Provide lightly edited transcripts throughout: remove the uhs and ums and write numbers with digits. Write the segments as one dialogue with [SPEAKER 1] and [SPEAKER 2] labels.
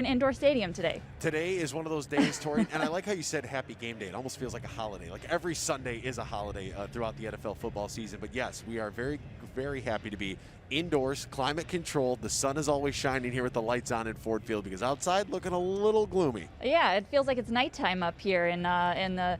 [SPEAKER 1] an indoor stadium today.
[SPEAKER 2] Today is one of those days, Tori, and I like how you said happy game day. It almost feels like a holiday. Like every Sunday is a holiday throughout the NFL football season. But yes, we are very, very happy to be indoors, climate controlled. The sun is always shining here with the lights on in Ford Field because outside looking a little gloomy.
[SPEAKER 1] Yeah, it feels like it's nighttime up here in the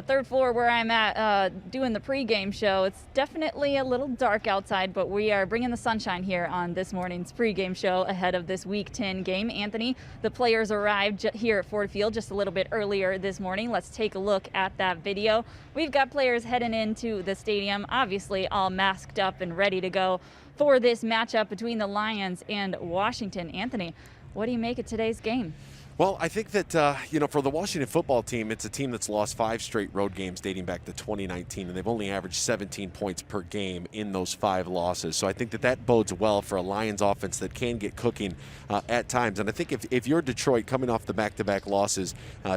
[SPEAKER 1] third floor where I'm at doing the pregame show. It's definitely a little dark outside, but we are bringing the sunshine here on this morning's pregame show ahead of this Week 10 game. Anthony, the players arrived here at Ford Field just a little bit earlier this morning. Let's take a look at that video. We've got players heading into the stadium, obviously all masked up and ready to go for this matchup between the Lions and Washington. Anthony, what do you make of today's game?
[SPEAKER 2] Well, I think that, for the Washington football team, it's a team that's lost 5 straight road games dating back to 2019, and they've only averaged 17 points per game in those 5 losses. So I think that bodes well for a Lions offense that can get cooking at times. And I think if you're Detroit coming off the back-to-back losses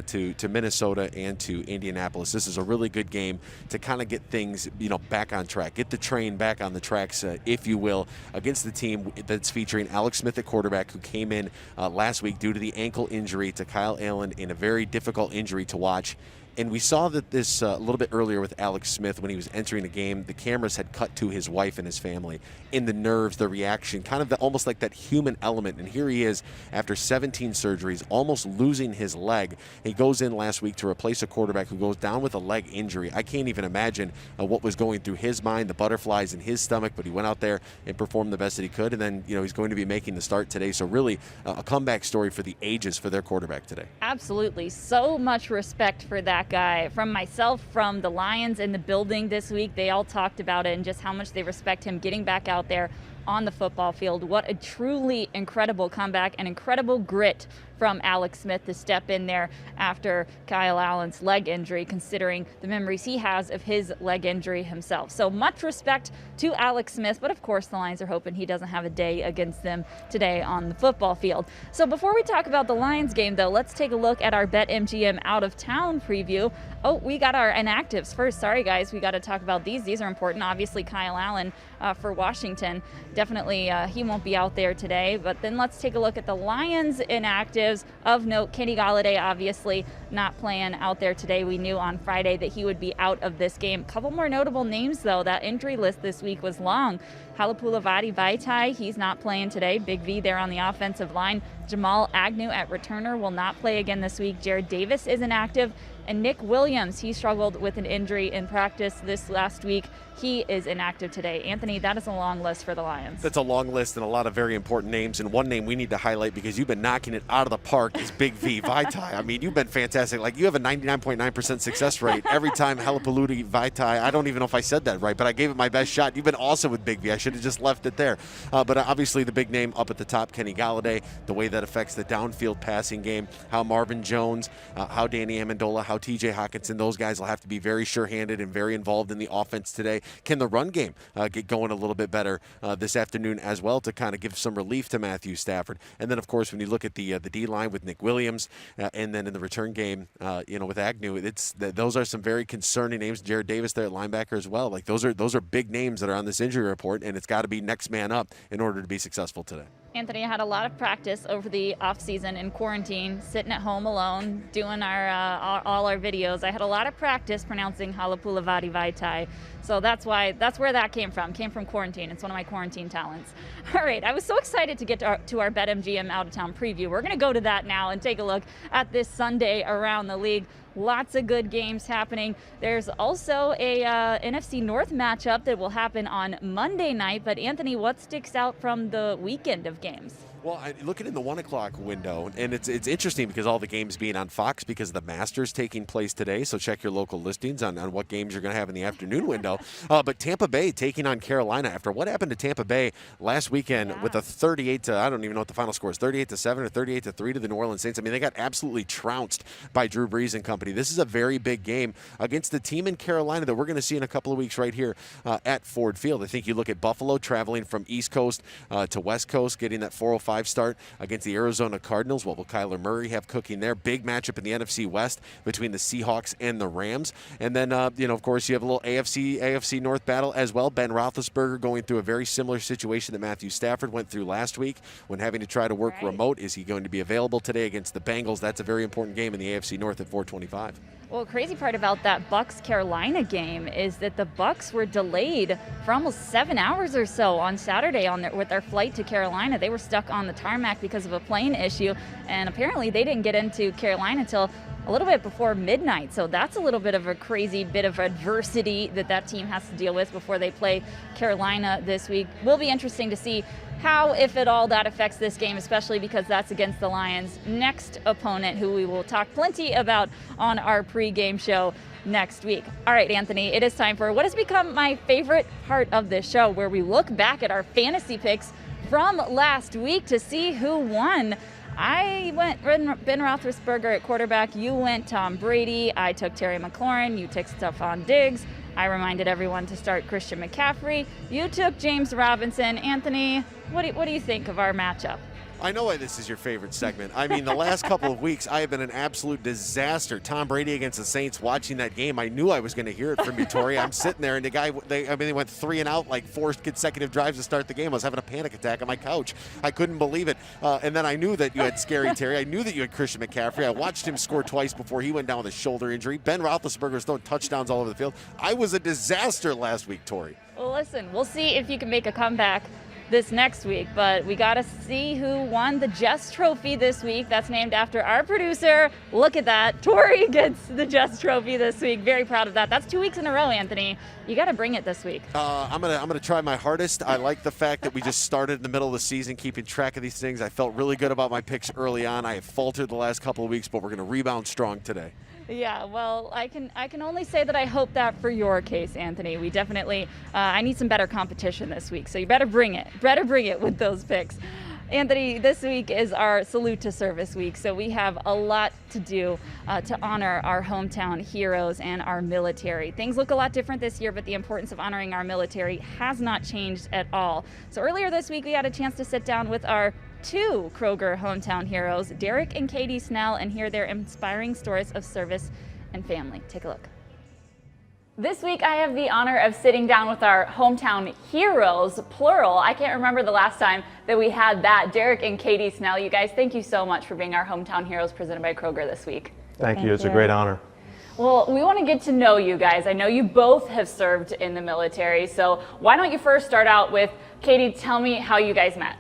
[SPEAKER 2] to Minnesota and to Indianapolis, this is a really good game to kind of get things, back on track, get the train back on the tracks, if you will, against the team that's featuring Alex Smith at quarterback, who came in last week due to the ankle injury to Kyle Allen in a very difficult injury to watch. And we saw that this a little bit earlier with Alex Smith when he was entering the game. The cameras had cut to his wife and his family, in the nerves, the reaction, kind of almost like that human element. And here he is after 17 surgeries, almost losing his leg. He goes in last week to replace a quarterback who goes down with a leg injury. I can't even imagine what was going through his mind, the butterflies in his stomach, but he went out there and performed the best that he could. And then, he's going to be making the start today. So really a comeback story for the ages for their quarterback today.
[SPEAKER 1] Absolutely. So much respect for that guy. From myself, from the Lions in the building this week, they all talked about it and just how much they respect him getting back out there on the football field. What a truly incredible comeback and incredible grit from Alex Smith to step in there after Kyle Allen's leg injury, considering the memories he has of his leg injury himself. So much respect to Alex Smith, but of course the Lions are hoping he doesn't have a day against them today on the football field. So before we talk about the Lions game, though, let's take a look at our BetMGM out-of-town preview. Oh, we got our inactives first. Sorry, guys, we got to talk about these. These are important. Obviously, Kyle Allen for Washington. Definitely he won't be out there today. But then let's take a look at the Lions inactives. Of note, Kenny Golladay obviously not playing out there today. We knew on Friday that he would be out of this game. A couple more notable names, though. That injury list this week was long. Halapoulivaati Vaitai, he's not playing today. Big V there on the offensive line. Jamal Agnew at returner will not play again this week. Jared Davis is inactive. And Nick Williams, he struggled with an injury in practice this last week. He is inactive today. Anthony, that is a long list for the Lions.
[SPEAKER 2] That's a long list and a lot of very important names. And one name we need to highlight because you've been knocking it out of the park is Big V Vaitai. I mean, you've been fantastic. Like, you have a 99.9% success rate every time Halapoulivaati Vaitai. I don't even know if I said that right, but I gave it my best shot. You've been awesome with Big V. I should have just left it there. But obviously the big name up at the top, Kenny Golladay, the way that affects the downfield passing game, how Marvin Jones, how Danny Amendola, how TJ Hawkinson, those guys will have to be very sure-handed and very involved in the offense today. Can the run game get going a little bit better this afternoon as well to kind of give some relief to Matthew Stafford? And then, of course, when you look at the D-line with Nick Williams and then in the return game, with Agnew, those are some very concerning names. Jared Davis there at linebacker as well. Like, those are big names that are on this injury report, and it's got to be next man up in order to be successful today.
[SPEAKER 1] Anthony, I had a lot of practice over the off-season in quarantine, sitting at home alone, doing all our videos. I had a lot of practice pronouncing Halapoulivaati Vaitai. So that's where that came from quarantine. It's one of my quarantine talents. All right, I was so excited to get to our BetMGM out-of-town preview. We're going to go to that now and take a look at this Sunday around the league. Lots of good games happening. There's also a NFC North matchup that will happen on Monday night. But Anthony, what sticks out from the weekend of games?
[SPEAKER 2] Well, looking in the 1 o'clock window, and it's interesting because all the games being on Fox because of the Masters taking place today, so check your local listings on what games you're going to have in the afternoon window. But Tampa Bay taking on Carolina after what happened to Tampa Bay last weekend with a 38 to, I don't even know what the final score is, 38-7 or 38-3 to the New Orleans Saints. I mean, they got absolutely trounced by Drew Brees and company. This is a very big game against the team in Carolina that we're going to see in a couple of weeks right here at Ford Field. I think you look at Buffalo traveling from East Coast to West Coast, getting that 405 5 start against the Arizona Cardinals. What will Kyler Murray have cooking there? Big matchup in the NFC West between the Seahawks and the Rams. And then, of course, you have a little AFC North battle as well. Ben Roethlisberger going through a very similar situation that Matthew Stafford went through last week when having to try to work remote. Is he going to be available today against the Bengals? That's a very important game in the AFC North at 425.
[SPEAKER 1] Well, crazy part about that Bucs-Carolina game is that the Bucs were delayed for almost 7 hours or so on Saturday with their flight to Carolina. They were stuck on the tarmac because of a plane issue, and apparently they didn't get into Carolina until a little bit before midnight. So that's a little bit of a crazy bit of adversity that team has to deal with before they play Carolina this week. Will be interesting to see how, if at all, that affects this game, especially because that's against the Lions' next opponent, who we will talk plenty about on our pregame show next week. All right, Anthony, it is time for what has become my favorite part of this show, where we look back at our fantasy picks from last week to see who won. I went Ben Roethlisberger at quarterback. You went Tom Brady. I took Terry McLaurin. You took Stephon Diggs. I reminded everyone to start Christian McCaffrey. You took James Robinson. Anthony, what do you think of our matchup?
[SPEAKER 2] I know why this is your favorite segment. I mean, the last couple of weeks, I have been an absolute disaster. Tom Brady against the Saints, watching that game, I knew I was going to hear it from you, Tori. I'm sitting there, and the guy, they went 3 and out, like 4 consecutive drives to start the game. I was having a panic attack on my couch. I couldn't believe it. And then I knew that you had Scary Terry. I knew that you had Christian McCaffrey. I watched him score twice before he went down with a shoulder injury. Ben Roethlisberger was throwing touchdowns all over the field. I was a disaster last week, Tori.
[SPEAKER 1] Well, listen, we'll see if you can make a comeback this next week, but we got to see who won the Jess Trophy this week. That's named after our producer. Look at that. Tori gets the Jess Trophy this week. Very proud of that. That's 2 weeks in a row, Anthony. You got to bring it this week.
[SPEAKER 2] I'm gonna try my hardest. I like the fact that we just started in the middle of the season, keeping track of these things. I felt really good about my picks early on. I have faltered the last couple of weeks, but we're going to rebound strong today.
[SPEAKER 1] Yeah, well, I can only say that I hope that for your case, Anthony. We definitely, I need some better competition this week, so you better bring it. Better bring it with those picks. Anthony, this week is our Salute to Service week, so we have a lot to do to honor our hometown heroes and our military. Things look a lot different this year, but the importance of honoring our military has not changed at all. So earlier this week, we had a chance to sit down with our 2 Kroger hometown heroes, Derek and Katie Snell, and hear their inspiring stories of service and family. Take a look. This week, I have the honor of sitting down with our hometown heroes, plural. I can't remember the last time that we had that. Derek and Katie Snell, you guys, thank you so much for being our hometown heroes presented by Kroger this week.
[SPEAKER 3] Thank you. It's a great honor.
[SPEAKER 1] Well, we want to get to know you guys. I know you both have served in the military, so why don't you first start out with, Katie, tell me how you guys met.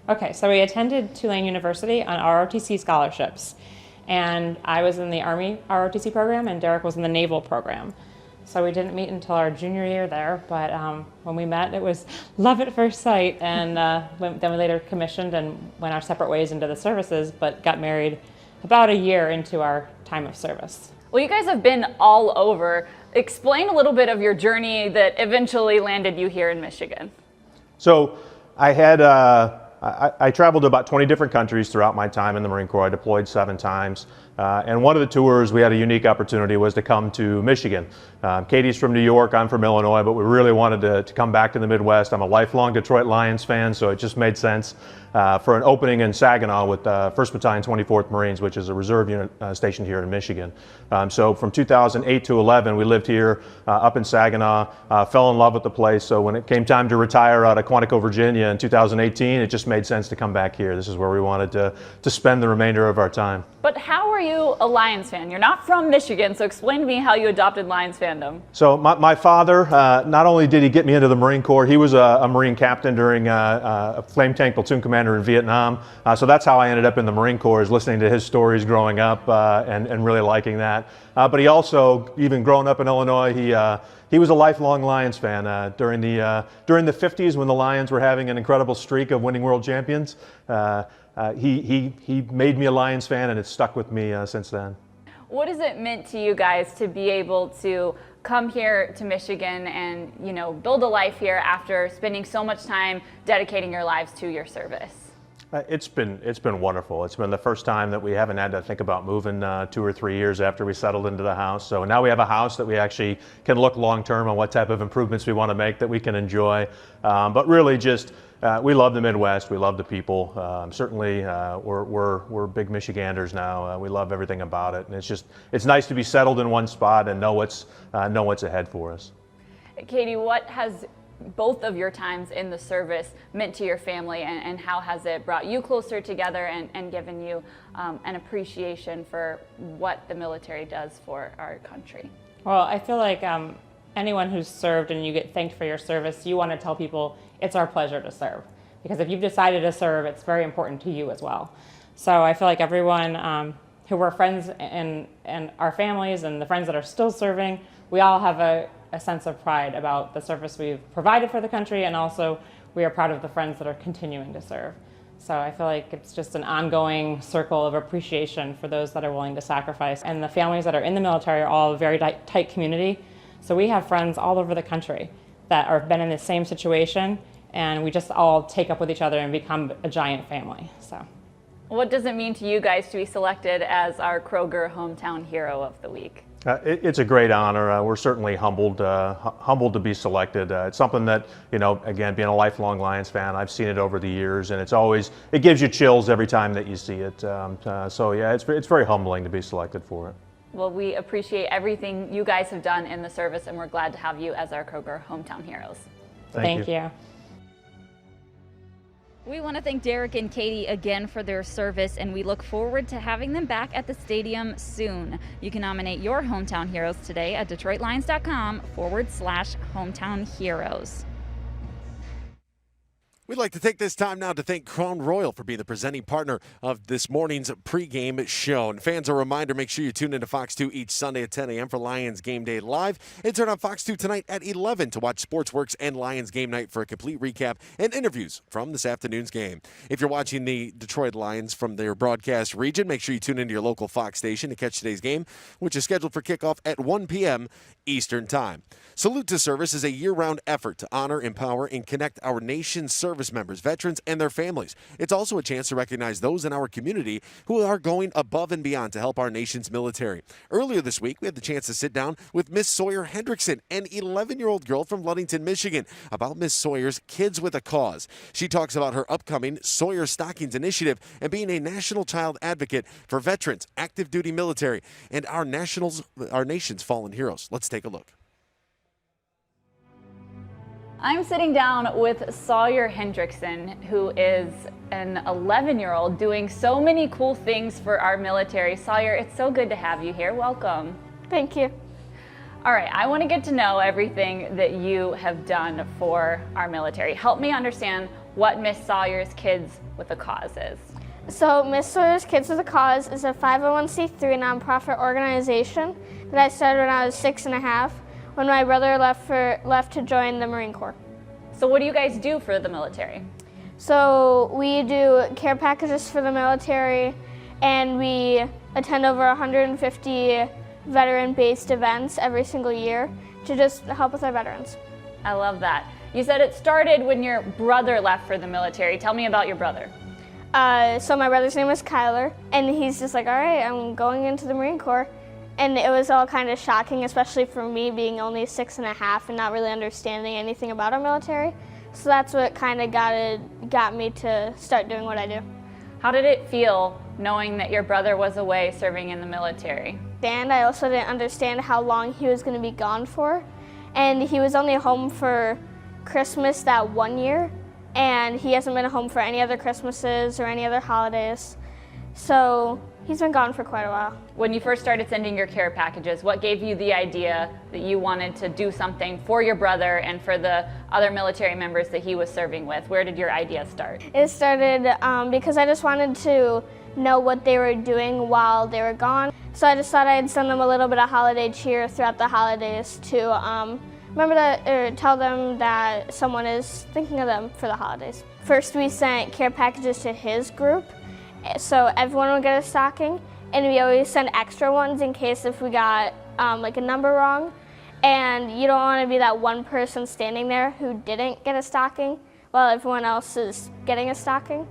[SPEAKER 4] Okay, so we attended Tulane University on ROTC scholarships, and I was in the Army ROTC program and Derek was in the Naval program. So we didn't meet until our junior year there, but when we met, it was love at first sight, and then we later commissioned and went our separate ways into the services, but got married about a year into our time of service.
[SPEAKER 1] Well, you guys have been all over. Explain a little bit of your journey that eventually landed you here in Michigan.
[SPEAKER 3] So I had I traveled to about 20 different countries throughout my time in the Marine Corps. I deployed 7 times. And one of the tours, we had a unique opportunity, was to come to Michigan. Katie's from New York, I'm from Illinois, but we really wanted to come back to the Midwest. I'm a lifelong Detroit Lions fan, so it just made sense for an opening in Saginaw with 1st Battalion 24th Marines, which is a reserve unit stationed here in Michigan. So from 2008 to 11, we lived here up in Saginaw, fell in love with the place. So when it came time to retire out of Quantico, Virginia in 2018, it just made sense to come back here. This is where we wanted to spend the remainder of our time.
[SPEAKER 1] But how are you a Lions fan? You're not from Michigan, so explain to me how you adopted Lions fandom.
[SPEAKER 3] So my father, not only did he get me into the Marine Corps, he was a Marine captain during a flame tank platoon commander in Vietnam. So that's how I ended up in the Marine Corps, is listening to his stories growing up and really liking that. But he also, even growing up in Illinois, he was a lifelong Lions fan. During the 50s, when the Lions were having an incredible streak of winning world champions, he made me a Lions fan, and it's stuck with me since then.
[SPEAKER 1] What has it meant to you guys to be able to come here to Michigan and, you know, build a life here after spending so much time dedicating your lives to your service?
[SPEAKER 3] It's been wonderful. It's been the first time that we haven't had to think about moving 2 or 3 years after we settled into the house. So now we have a house that we actually can look long term on what type of improvements we want to make that we can enjoy. But really just we love the Midwest. We love the people. Certainly, we're big Michiganders now. We love everything about it, and it's nice to be settled in one spot and know what's ahead for us.
[SPEAKER 1] Katie, what has both of your times in the service meant to your family, and how has it brought you closer together and given you an appreciation for what the military does for our country?
[SPEAKER 4] Well, I feel like anyone who's served and you get thanked for your service, you want to tell people it's our pleasure to serve. Because if you've decided to serve, it's very important to you as well. So I feel like everyone who we're friends and our families and the friends that are still serving, we all have a sense of pride about the service we've provided for the country, and also we are proud of the friends that are continuing to serve. So I feel like it's just an ongoing circle of appreciation for those that are willing to sacrifice. And the families that are in the military are all a very tight community. So we have friends all over the country that have been in the same situation, and we just all take up with each other and become a giant family. So,
[SPEAKER 1] what does it mean to you guys to be selected as our Kroger Hometown Hero of the Week?
[SPEAKER 3] It's a great honor. We're certainly humbled to be selected. It's something that, again, being a lifelong Lions fan, I've seen it over the years, and it gives you chills every time that you see it. So yeah, it's very humbling to be selected for it.
[SPEAKER 1] Well, we appreciate everything you guys have done in the service, and we're glad to have you as our Kroger Hometown Heroes.
[SPEAKER 3] Thank you.
[SPEAKER 1] We want to thank Derek and Katie again for their service, and we look forward to having them back at the stadium soon. You can nominate your hometown heroes today at DetroitLions.com/hometown heroes.
[SPEAKER 2] We'd like to take this time now to thank Crown Royal for being the presenting partner of this morning's pregame show. And fans, a reminder, make sure you tune into Fox 2 each Sunday at 10 a.m. for Lions Game Day Live. And turn on Fox 2 tonight at 11 to watch Sportsworks and Lions Game Night for a complete recap and interviews from this afternoon's game. If you're watching the Detroit Lions from their broadcast region, make sure you tune into your local Fox station to catch today's game, which is scheduled for kickoff at 1 p.m. Eastern Time. Salute to Service is a year-round effort to honor, empower, and connect our nation's service members, veterans, and their families. It's also a chance to recognize those in our community who are going above and beyond to help our nation's military. Earlier this week, we had the chance to sit down with Miss Sawyer Hendrickson, an 11-year-old girl from Ludington, Michigan, about Miss Sawyer's Kids with a Cause. She talks about her upcoming Sawyer Stockings initiative and being a national child advocate for veterans, active duty military, and our nation's fallen heroes. Let's take a look.
[SPEAKER 1] I'm sitting down with Sawyer Hendrickson, who is an 11-year-old doing so many cool things for our military. Sawyer, it's so good to have you here. Welcome.
[SPEAKER 5] Thank you.
[SPEAKER 1] All right, I want to get to know everything that you have done for our military. Help me understand what Miss Sawyer's Kids with a Cause is.
[SPEAKER 5] So Miss Sawyer's Kids with a Cause is a 501c3 nonprofit organization that I started when I was 6.5, when my brother left to join the Marine Corps.
[SPEAKER 1] So what do you guys do for the military?
[SPEAKER 5] So we do care packages for the military, and we attend over 150 veteran-based events every single year to just help with our veterans.
[SPEAKER 1] I love that. You said it started when your brother left for the military. Tell me about your brother.
[SPEAKER 5] So my brother's name is Kyler, and he's just like, all right, I'm going into the Marine Corps. And it was all kind of shocking, especially for me being only 6.5 and not really understanding anything about our military. So that's what kind of got me to start doing what I do.
[SPEAKER 1] How did it feel knowing that your brother was away serving in the military?
[SPEAKER 5] And I also didn't understand how long he was going to be gone for. And he was only home for Christmas that one year, and he hasn't been home for any other Christmases or any other holidays. So he's been gone for quite a while.
[SPEAKER 1] When you first started sending your care packages, what gave you the idea that you wanted to do something for your brother and for the other military members that he was serving with? Where did your idea start?
[SPEAKER 5] It started because I just wanted to know what they were doing while they were gone. So I just thought I'd send them a little bit of holiday cheer throughout the holidays to remember that, or tell them that someone is thinking of them for the holidays. First, we sent care packages to his group, so everyone would get a stocking, and we always send extra ones in case if we got like a number wrong. And you don't want to be that one person standing there who didn't get a stocking while everyone else is getting a stocking.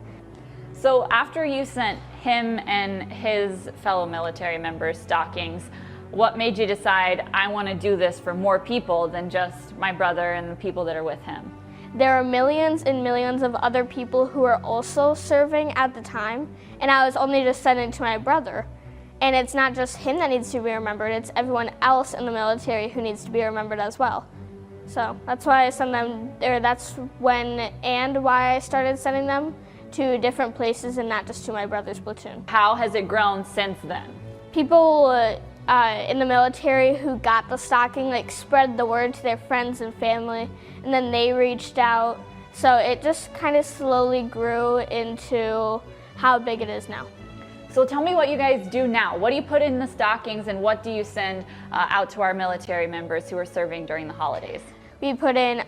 [SPEAKER 1] So after you sent him and his fellow military members stockings, what made you decide, I want to do this for more people than just my brother and the people that are with him?
[SPEAKER 5] there are millions and millions of other people who are also serving at the time, and I was only just sending to my brother. And it's not just him that needs to be remembered, it's everyone else in the military who needs to be remembered as well. So that's why I send them, or that's when and why I started sending them to different places and not just to my brother's platoon.
[SPEAKER 1] How has it grown since then?
[SPEAKER 5] People in the military who got the stocking like spread the word to their friends and family, and then they reached out. So it just kind of slowly grew into how big it is now.
[SPEAKER 1] So tell me what you guys do now. What do you put in the stockings and what do you send out to our military members who are serving during the holidays?
[SPEAKER 5] We put in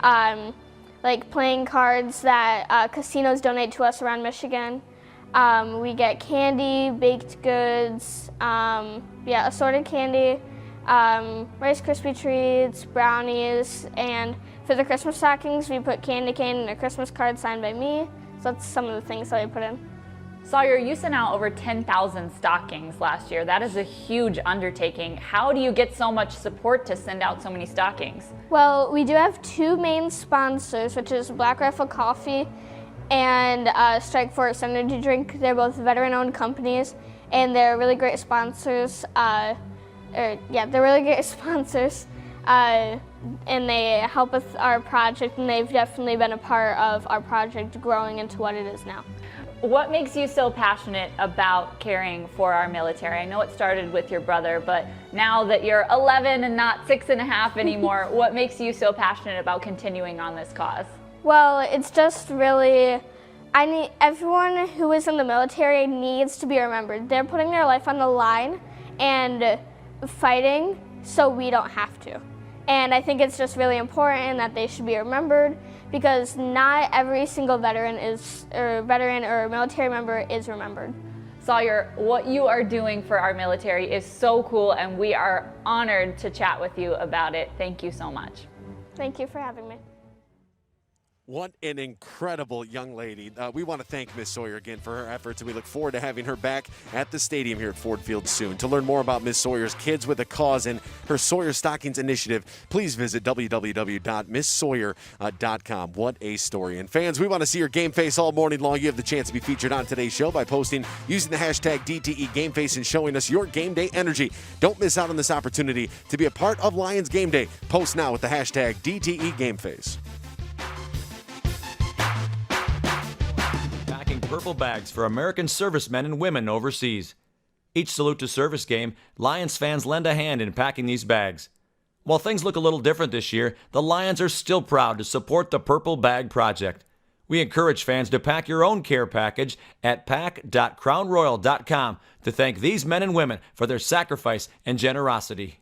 [SPEAKER 5] like playing cards that casinos donate to us around Michigan. We get candy, baked goods, assorted candy, Rice Krispie treats, brownies, and for the Christmas stockings, we put candy cane and a Christmas card signed by me. So that's some of the things that we put in.
[SPEAKER 1] Sawyer, you sent out over 10,000 stockings last year. That is a huge undertaking. How do you get so much support to send out so many stockings?
[SPEAKER 5] Well, we do have two main sponsors, which is Black Rifle Coffee and Strike Force Energy Drink. They're both veteran-owned companies, and they're really great sponsors. They're really great sponsors, and they help with our project, and they've definitely been a part of our project growing into what it is now.
[SPEAKER 1] What makes you so passionate about caring for our military? I know it started with your brother, but now that you're 11 and not 6.5 anymore, what makes you so passionate about continuing on this cause?
[SPEAKER 5] Well, it's just really, everyone who is in the military needs to be remembered. They're putting their life on the line and fighting so we don't have to. And I think it's just really important that they should be remembered, because not every single veteran or military member is remembered.
[SPEAKER 1] Sawyer, what you are doing for our military is so cool, and we are honored to chat with you about it. Thank you so much.
[SPEAKER 5] Thank you for having me.
[SPEAKER 2] What an incredible young lady. We want to thank Miss Sawyer again for her efforts, and we look forward to having her back at the stadium here at Ford Field soon. To learn more about Miss Sawyer's Kids with a Cause and her Sawyer Stockings initiative, please visit www.misssawyer.com. What a story. And fans, we want to see your game face all morning long. You have the chance to be featured on today's show by posting using the hashtag DTE Game Face and showing us your game day energy. Don't miss out on this opportunity to be a part of Lions Game Day. Post now with the hashtag DTE Game Face.
[SPEAKER 6] Purple bags for American servicemen and women overseas. Each Salute to Service game, Lions fans lend a hand in packing these bags. While things look a little different this year, the Lions are still proud to support the Purple Bag Project. We encourage fans to pack your own care package at pack.crownroyal.com to thank these men and women for their sacrifice and generosity.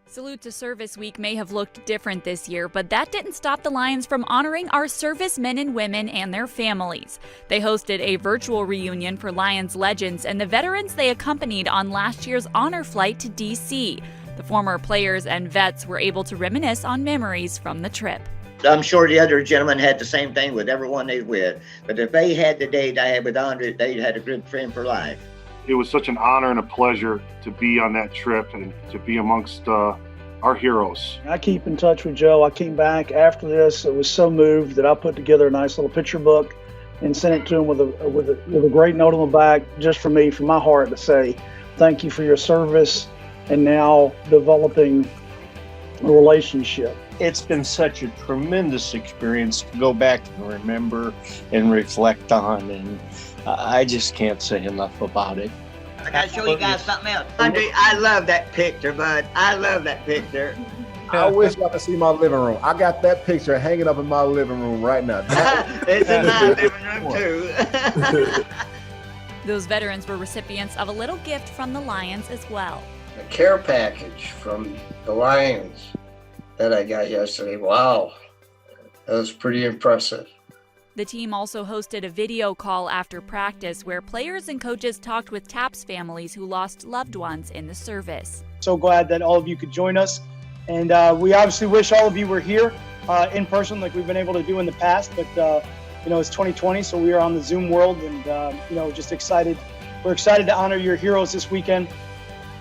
[SPEAKER 1] Salute to Service Week may have looked different this year, but that didn't stop the Lions from honoring our servicemen and women and their families. They hosted a virtual reunion for Lions legends and the veterans they accompanied on last year's honor flight to D.C. The former players and vets were able to reminisce on memories from the trip.
[SPEAKER 7] I'm sure the other gentlemen had the same thing with everyone they with, but if they had the date I had with Andre, they had a good friend for life.
[SPEAKER 8] It was such an honor and a pleasure to be on that trip and to be amongst our heroes.
[SPEAKER 9] I keep in touch with Joe. I came back after this. I was so moved that I put together a nice little picture book and sent it to him with a great note on the back, just for me, from my heart, to say thank you for your service and now developing a relationship.
[SPEAKER 10] It's been such a tremendous experience to go back and remember and reflect on, and I just can't say enough about it.
[SPEAKER 7] I gotta show you guys something else. Andre, I love that picture, bud. I love that picture.
[SPEAKER 11] I wish y'all could see my living room. I got that picture hanging up in my living room right now.
[SPEAKER 7] It's in my living room too.
[SPEAKER 1] Those veterans were recipients of a little gift from the Lions as well.
[SPEAKER 12] A care package from the Lions that I got yesterday. Wow, that was pretty impressive.
[SPEAKER 1] The team also hosted a video call after practice where players and coaches talked with TAPS families who lost loved ones in the service.
[SPEAKER 9] So glad that all of you could join us. And we obviously wish all of you were here in person like we've been able to do in the past. But, it's 2020, so we are on the Zoom world and, just excited. We're excited to honor your heroes this weekend.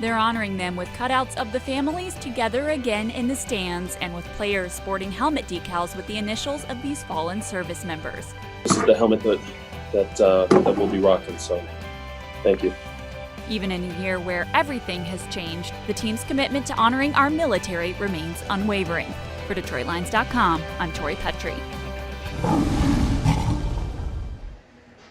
[SPEAKER 1] They're honoring them with cutouts of the families together again in the stands and with players sporting helmet decals with the initials of these fallen service members.
[SPEAKER 13] This is the helmet that we'll be rocking, so thank you.
[SPEAKER 1] Even in a year where everything has changed, the team's commitment to honoring our military remains unwavering. For DetroitLions.com, I'm Tori Petry.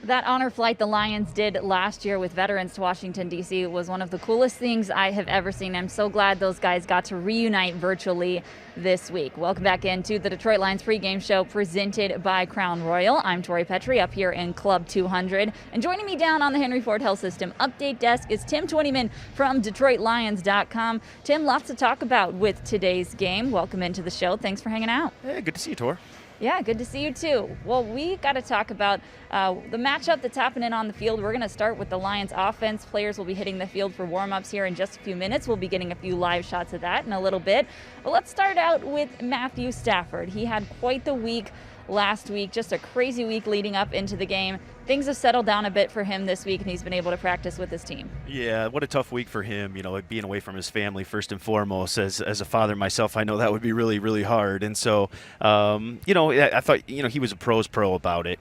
[SPEAKER 1] That honor flight the Lions did last year with veterans to Washington, D.C. was one of the coolest things I have ever seen. I'm so glad those guys got to reunite virtually this week. Welcome back into the Detroit Lions pregame show presented by Crown Royal. I'm Tori Petry up here in Club 200. And joining me down on the Henry Ford Health System update desk is Tim Twentyman from DetroitLions.com. Tim, lots to talk about with today's game. Welcome into the show. Thanks for hanging out.
[SPEAKER 14] Hey, good to see you, Tor.
[SPEAKER 1] Yeah, good to see you too. Well, we got to talk about the matchup that's happening on the field. We're going to start with the Lions offense. Players will be hitting the field for warm-ups here in just a few minutes. We'll be getting a few live shots of that in a little bit. But let's start out with Matthew Stafford. He had quite the week last week, just a crazy week leading up into the game. Things have settled down a bit for him this week, and he's been able to practice with his team.
[SPEAKER 14] Yeah, what a tough week for him, being away from his family first and foremost. As a father myself, I know that would be really, really hard. And so, I thought, he was a pro's pro about it,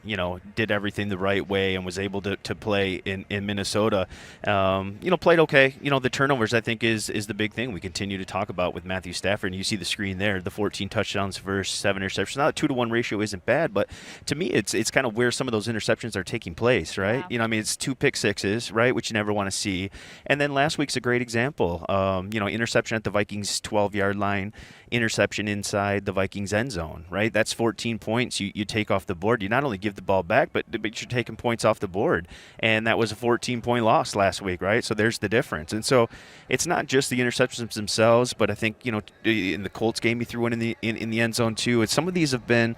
[SPEAKER 14] did everything the right way and was able to play in Minnesota. Played okay. The turnovers, I think, is the big thing we continue to talk about with Matthew Stafford. And you see the screen there, the 14 touchdowns versus 7 interceptions. Now, a 2-to-1 ratio isn't bad, but to me, it's kind of where some of those interceptions are taking place, right?
[SPEAKER 1] Yeah.
[SPEAKER 14] It's 2 pick sixes, right, which you never want to see. And then last week's a great example. Interception at the Vikings 12-yard line, interception inside the Vikings end zone, right? That's 14 points you take off the board. You not only give the ball back, but you're taking points off the board. And that was a 14-point loss last week, right? So there's the difference. And so it's not just the interceptions themselves, but I think, in the Colts game, he threw one in the end zone too. And some of these have been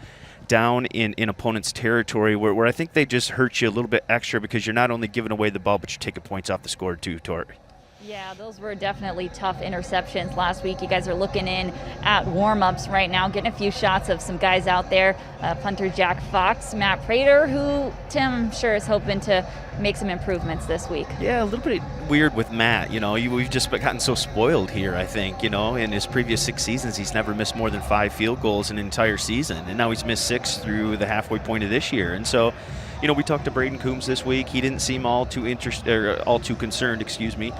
[SPEAKER 14] down in opponent's territory where I think they just hurt you a little bit extra because you're not only giving away the ball, but you're taking points off the score too, Tori.
[SPEAKER 1] Yeah, those were definitely tough interceptions last week. You guys are looking in at warm-ups right now, getting a few shots of some guys out there. Punter Jack Fox, Matt Prater, who Tim, I'm sure, is hoping to make some improvements this week.
[SPEAKER 14] Yeah, a little bit weird with Matt. We've just gotten so spoiled here, I think. In his previous 6 seasons, he's never missed more than 5 field goals an entire season. And now he's missed 6 through the halfway point of this year. And so, we talked to Braden Coombs this week. He didn't seem all too concerned, same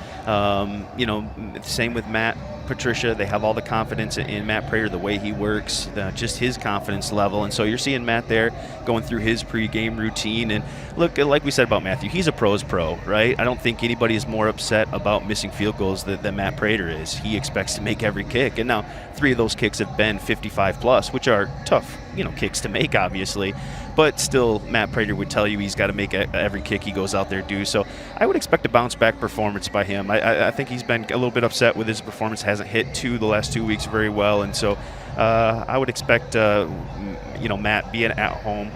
[SPEAKER 14] with Matt Patricia. They have all the confidence in Matt Prater, the way he works, just his confidence level. And so you're seeing Matt there going through his pregame routine. And look, like we said about Matthew, he's a pro's pro, right? I don't think anybody is more upset about missing field goals than Matt Prater is. He expects to make every kick. And now 3 of those kicks have been 55+, which are tough, kicks to make, obviously. But still, Matt Prater would tell you he's got to make every kick he goes out there do. So I would expect a bounce-back performance by him. I think he's been a little bit upset with his performance. Hasn't hit the last 2 weeks very well. And so I would expect, Matt being at home,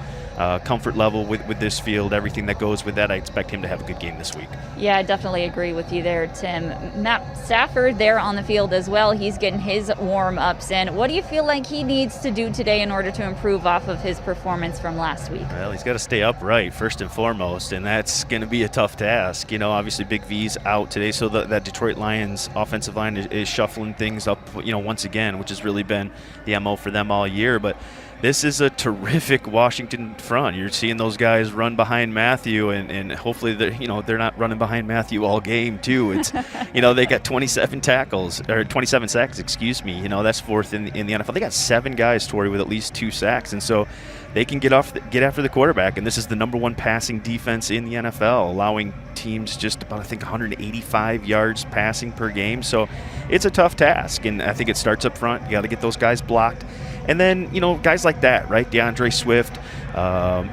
[SPEAKER 14] comfort level with this field, everything that goes with that, I expect him to have a good game this week.
[SPEAKER 1] Yeah, I definitely agree with you there, Tim. Matt Stafford there on the field as well. He's getting his warm-ups in. What do you feel like he needs to do today in order to improve off of his performance from last week?
[SPEAKER 14] Well, he's got to stay upright first and foremost, and that's going to be a tough task. Obviously Big V's out today, so that Detroit Lions offensive line is shuffling things up, once again, which has really been the MO for them all year. But this is a terrific Washington front. You're seeing those guys run behind Matthew, and hopefully they're not running behind Matthew all game too. It's they got 27 tackles or 27 sacks, excuse me. That's 4th in the NFL. They got 7 guys, Tori, with at least 2 sacks, and so they can get after the quarterback. And this is the #1 passing defense in the NFL, allowing teams just about, I think, 185 yards passing per game. So it's a tough task, and I think it starts up front. You got to get those guys blocked. And then, guys like that, right? DeAndre Swift,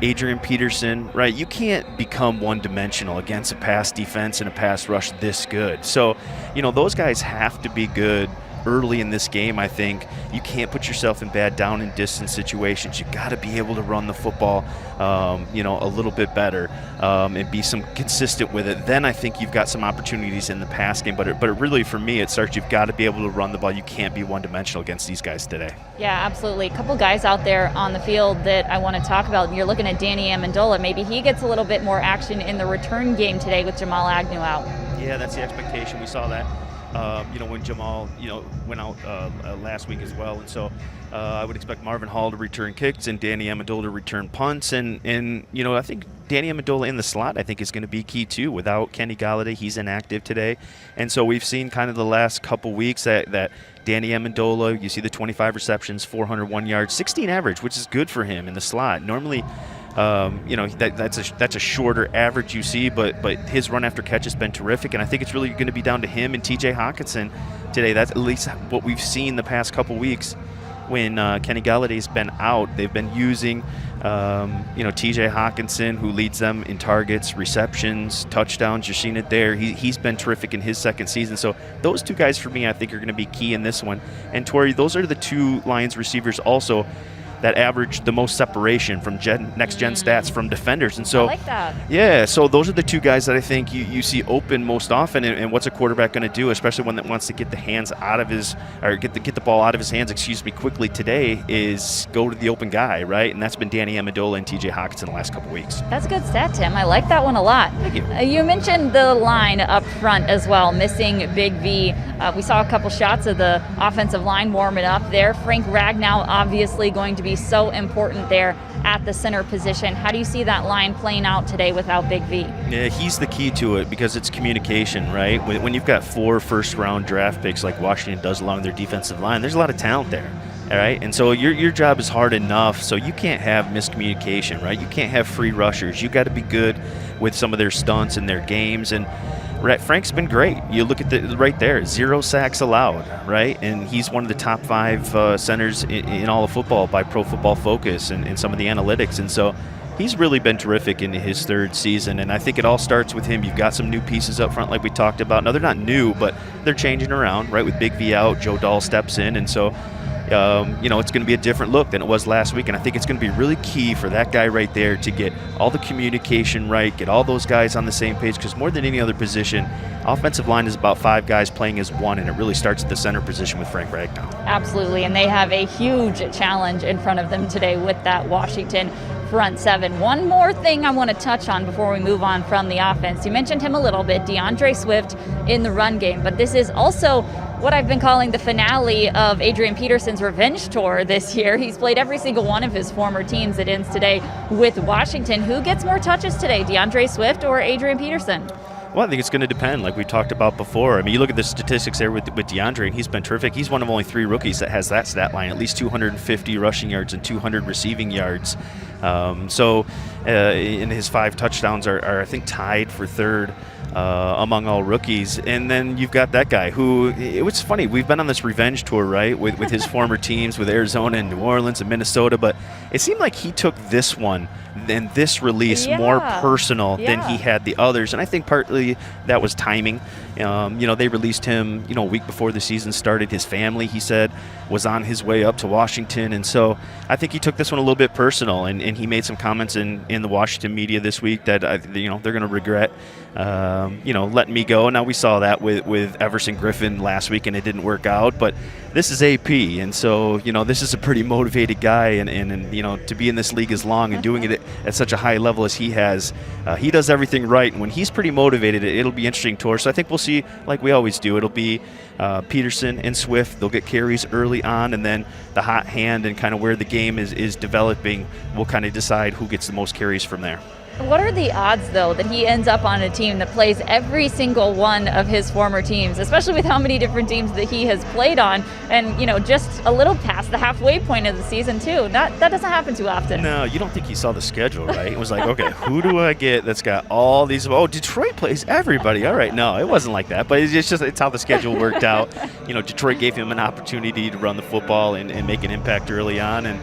[SPEAKER 14] Adrian Peterson, right? You can't become one-dimensional against a pass defense and a pass rush this good. So, those guys have to be good early in this game, I think. You can't put yourself in bad down and distance situations. You got to be able to run the football, a little bit better and be consistent with it. Then I think you've got some opportunities in the pass game. But it really, for me, it starts, you've got to be able to run the ball. You can't be one-dimensional against these guys today.
[SPEAKER 1] Yeah, absolutely. A couple guys out there on the field that I want to talk about. You're looking at Danny Amendola. Maybe he gets a little bit more action in the return game today with Jamal Agnew out.
[SPEAKER 14] Yeah, that's the expectation. We saw that when Jamal, went out last week as well. And so I would expect Marvin Hall to return kicks and Danny Amendola to return punts. And I think Danny Amendola in the slot, I think, is going to be key too. Without Kenny Galladay, he's inactive today. And so we've seen kind of the last couple weeks that Danny Amendola, you see the 25 receptions, 401 yards, 16 average, which is good for him in the slot. Normally, that's a shorter average you see, but his run after catch has been terrific, and I think it's really going to be down to him and T.J. Hawkinson today. That's at least what we've seen the past couple weeks when Kenny Galladay's been out. They've been using T.J. Hawkinson, who leads them in targets, receptions, touchdowns. You're seeing it there. He's been terrific in his second season. So those two guys for me, I think, are going to be key in this one. And Tori, those are the two Lions receivers also that average the most separation from next-gen stats from defenders. And so,
[SPEAKER 1] I like that.
[SPEAKER 14] Yeah, so those are the two guys that I think you see open most often. And what's a quarterback going to do, especially one that wants to get the hands out of his, or get the ball out of his hands, quickly today, is go to the open guy, right? And that's been Danny Amendola and T.J. Hawkinson the last couple weeks.
[SPEAKER 1] That's a good stat, Tim. I like that one a lot.
[SPEAKER 14] Thank you.
[SPEAKER 1] You mentioned the line up front as well, missing Big V. We saw a couple shots of the offensive line warming up there. Frank Ragnow obviously going to be so important there at the center position. How do you see that line playing out today without Big V?
[SPEAKER 14] Yeah, he's the key to it because it's communication, right? When you've got 4 first-round draft picks like Washington does along their defensive line, there's a lot of talent there, all right? And so your job is hard enough, so you can't have miscommunication, right? You can't have free rushers. You got to be good with some of their stunts and their games. And Frank's been great. You look at right there, 0 sacks allowed, right? And he's one of the top 5 centers in all of football by Pro Football Focus and some of the analytics. And so he's really been terrific in his 3rd season. And I think it all starts with him. You've got some new pieces up front like we talked about. Now, they're not new, but they're changing around, right? With Big V out, Joe Dahl steps in. And so it's going to be a different look than it was last week, and I think it's going to be really key for that guy right there to get all the communication right, get all those guys on the same page, because more than any other position, offensive line is about 5 guys playing as one, and it really starts at the center position with Frank Ragnow.
[SPEAKER 1] Absolutely, and they have a huge challenge in front of them today with that Washington front 7. One more thing I want to touch on before we move on from the offense. You mentioned him a little bit, DeAndre Swift in the run game, but this is also what I've been calling the finale of Adrian Peterson's revenge tour this year. He's played every single one of his former teams. It ends today with Washington. Who gets more touches today, DeAndre Swift or Adrian Peterson?
[SPEAKER 14] Well, I think it's going to depend, like we talked about before. I mean, you look at the statistics there with DeAndre, and he's been terrific. He's one of only 3 rookies that has that stat line, at least 250 rushing yards and 200 receiving yards. In his 5 touchdowns are I think, tied for 3rd among all rookies. And then you've got that guy who, it was funny, we've been on this revenge tour, right, with his former teams, with Arizona and New Orleans and Minnesota, but it seemed like he took this one and this release more personal than he had the others. And I think partly that was timing. They released him, a week before the season started. His family, he said, was on his way up to Washington. And so I think he took this one a little bit personal, and he made some comments in the Washington media this week that, they're going to regret, letting me go. Now, we saw that with Everson Griffin last week, and it didn't work out. But this is AP, and so, this is a pretty motivated guy, and to be in this league as long and doing it at such a high level as he has, he does everything right. And when he's pretty motivated, it'll be interesting, Tor. So I think we'll see, like we always do, it'll be Peterson and Swift. They'll get carries early on, and then the hot hand and kind of where the game is developing will kind of decide who gets the most carries from there.
[SPEAKER 1] What are the odds, though, that he ends up on a team that plays every single one of his former teams, especially with how many different teams that he has played on, and, just a little past the halfway point of the season, too? That doesn't happen too often.
[SPEAKER 14] No, you don't think he saw the schedule, right? It was like, okay, who do I get that's got all these? Oh, Detroit plays everybody. All right, no, it wasn't like that, but it's how the schedule worked out. Detroit gave him an opportunity to run the football and make an impact early on, and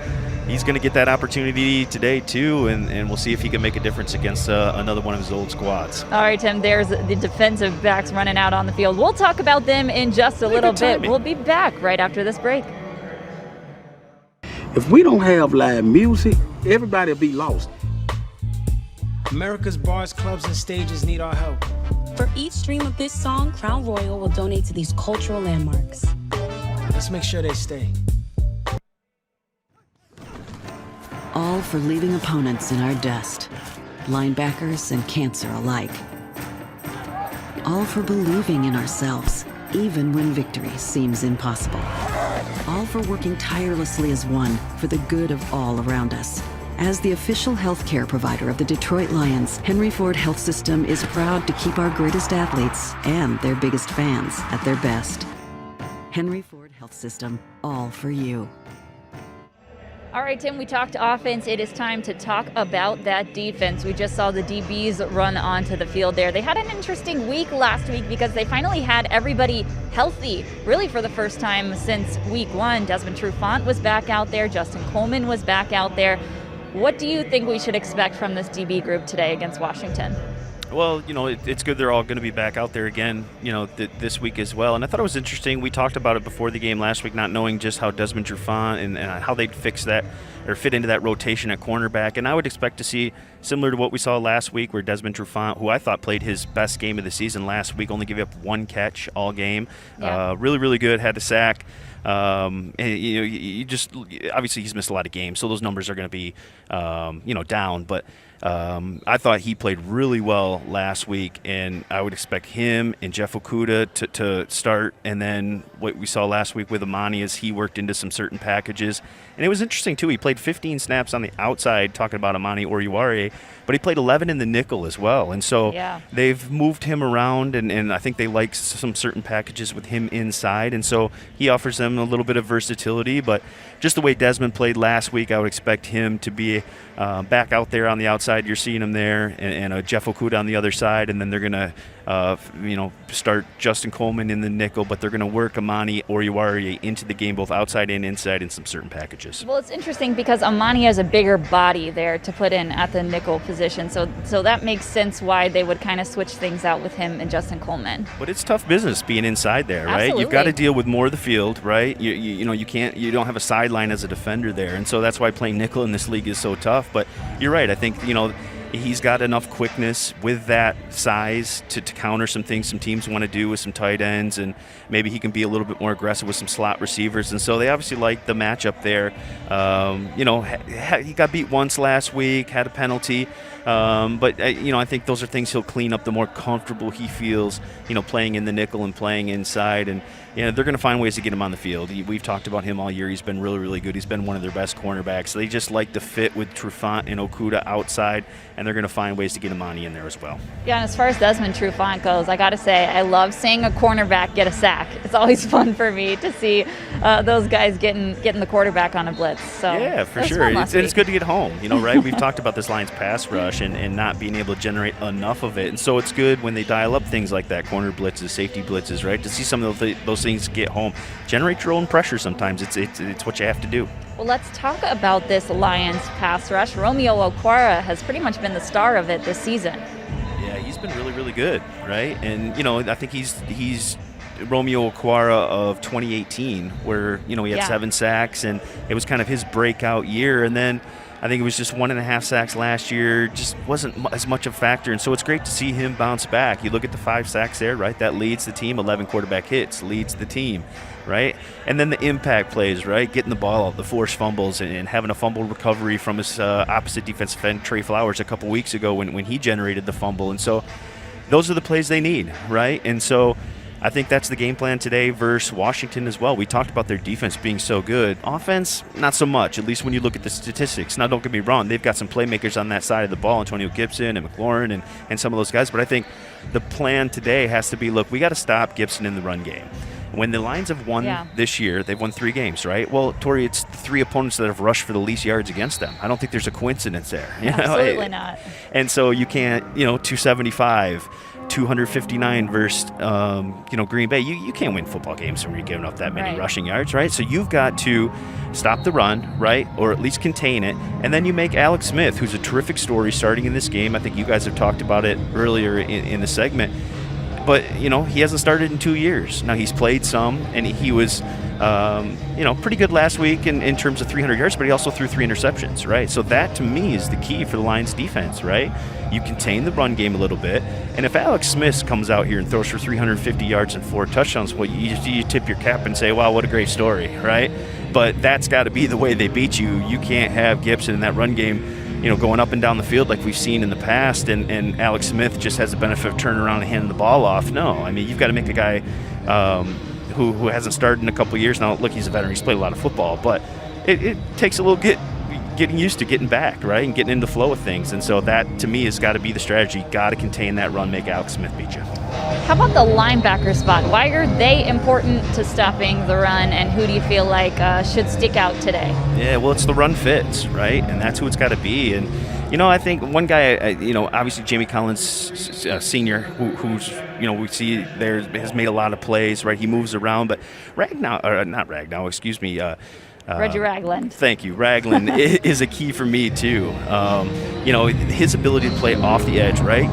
[SPEAKER 14] he's going to get that opportunity today, too, and we'll see if he can make a difference against another one of his old squads.
[SPEAKER 1] All right, Tim, there's the defensive backs running out on the field. We'll talk about them in just a little bit. We'll be back right after this break.
[SPEAKER 15] If we don't have live music, everybody will be lost.
[SPEAKER 16] America's bars, clubs, and stages need our help.
[SPEAKER 17] For each stream of this song, Crown Royal will donate to these cultural landmarks.
[SPEAKER 16] Let's make sure they stay.
[SPEAKER 18] All for leaving opponents in our dust, linebackers and cancer alike. All for believing in ourselves even when victory seems impossible. All for working tirelessly as one for the good of all around us. As the official healthcare provider of the Detroit Lions, Henry Ford Health System is proud to keep our greatest athletes and their biggest fans at their best. Henry Ford Health System, all for you.
[SPEAKER 1] All right, Tim, we talked offense. It is time to talk about that defense. We just saw the DBs run onto the field there. They had an interesting week last week because they finally had everybody healthy, really for the first time since week 1. Desmond TRUFANT was back out there. Justin Coleman was back out there. What do you think we should expect from this DB group today against Washington?
[SPEAKER 14] Well, it's good they're all going to be back out there again, this week as well. And I thought it was interesting. We talked about it before the game last week, not knowing just how Desmond TRUFANT and how they'd fix that or fit into that rotation at cornerback. And I would expect to see similar to what we saw last week, where Desmond TRUFANT, who I thought played his best game of the season last week, only gave up 1 catch all game. Yeah. Really, really good. Had a sack. You just obviously he's missed a lot of games, so those numbers are going to be down. But I thought he played really well last week, and I would expect him and Jeff Okudah to start. And then what we saw last week with Amani is he worked into some certain packages. And it was interesting, too. He played 15 snaps on the outside, talking about Amani Oruwariye, but he played 11 in the nickel as well. And so they've moved him around, and I think they like some certain packages with him inside. And so he offers them a little bit of versatility. But just the way Desmond played last week, I would expect him to be back out there on the outside. You're seeing him there, and Jeff Okudah on the other side. And then they're going to start Justin Coleman in the nickel, but they're going to work Amani Oruwariye into the game, both outside and inside, in some certain packages.
[SPEAKER 1] Well, it's interesting because Amani has a bigger body there to put in at the nickel position, so that makes sense why they would kind of switch things out with him and Justin Coleman.
[SPEAKER 14] But it's tough business being inside there, right?
[SPEAKER 1] Absolutely.
[SPEAKER 14] You've got to deal with more of the field, right? You don't have a sideline as a defender there, and so that's why playing nickel in this league is so tough. But you're right. I think he's got enough quickness with that size to counter some things some teams want to do with some tight ends, and maybe he can be a little bit more aggressive with some slot receivers. And so they obviously like the matchup there. He got beat once last week, had a penalty. But I think those are things he'll clean up the more comfortable he feels, playing in the nickel and playing inside. And they're going to find ways to get him on the field. We've talked about him all year. He's been really, really good. He's been one of their best cornerbacks. They just like to fit with TRUFANT and Okudah outside, and they're going to find ways to get Amani in there as well.
[SPEAKER 1] Yeah, and as far as Desmond TRUFANT goes, I got to say, I love seeing a cornerback get a sack. It's always fun for me to see those guys getting the quarterback on a blitz. So
[SPEAKER 14] yeah, for sure. It's good to get home, right? We've talked about this Lions pass rush and not being able to generate enough of it. And so it's good when they dial up things like that, corner blitzes, safety blitzes, right? To see some of those things get home. Generate your own pressure sometimes. It's what you have to do.
[SPEAKER 1] Well, let's talk about this Lions pass rush. Romeo Okwara has pretty much been the star of it this season.
[SPEAKER 14] Yeah, he's been really, really good, right? And, I think he's Romeo Okwara of 2018, where, he had 7 sacks, and it was kind of his breakout year. And then I think it was just 1.5 sacks last year, just wasn't as much of a factor. And so it's great to see him bounce back. You look at the 5 sacks there, right? That leads the team. 11 quarterback hits leads the team, right? And then the impact plays, right? Getting the ball out, the forced fumbles, and having a fumble recovery from his opposite defensive end, Trey Flowers, a couple weeks ago when he generated the fumble. And so those are the plays they need, right? And so I think that's the game plan today versus Washington as well. We talked about their defense being so good. Offense, not so much, at least when you look at the statistics. Now, don't get me wrong. They've got some playmakers on that side of the ball, Antonio Gibson and McLaurin and some of those guys. But I think the plan today has to be, look, we got to stop Gibson in the run game. When the Lions have won this year, they've won 3 games, right? Well, Tori, it's the 3 opponents that have rushed for the least yards against them. I don't think there's a coincidence there.
[SPEAKER 1] Absolutely not.
[SPEAKER 14] And so you can't, 275, 259 versus, Green Bay. You can't win football games when you're giving up that many rushing yards, right? So you've got to stop the run, right, or at least contain it. And then you make Alex Smith, who's a terrific story starting in this game. I think you guys have talked about it earlier in the segment. But, he hasn't started in 2 years. Now, he's played some, and he was, pretty good last week in terms of 300 yards, but he also threw 3 interceptions, right? So that, to me, is the key for the Lions defense, right? You contain the run game a little bit. And if Alex Smith comes out here and throws for 350 yards and 4 touchdowns, well, you tip your cap and say, wow, what a great story, right? But that's got to be the way they beat you. You can't have Gibson in that run game going up and down the field like we've seen in the past, and Alex Smith just has the benefit of turning around and handing the ball off. No, I mean, you've got to make a guy who hasn't started in a couple of years now. Look, he's a veteran. He's played a lot of football, but it takes a little getting used to getting back, right, and getting into the flow of things. And so that, to me, has got to be the strategy. Got to contain that run, make Alex Smith beat you.
[SPEAKER 1] How about the linebacker spot? Why are they important to stopping the run, and who do you feel like should stick out today?
[SPEAKER 14] Yeah, well, it's the run fits, right, and that's who it's got to be. And I think one guy, obviously Jamie Collins, senior, who's we see there has made a lot of plays, right? He moves around, but
[SPEAKER 1] Reggie Ragland.
[SPEAKER 14] Thank you. Ragland is a key for me, too. His ability to play off the edge, right,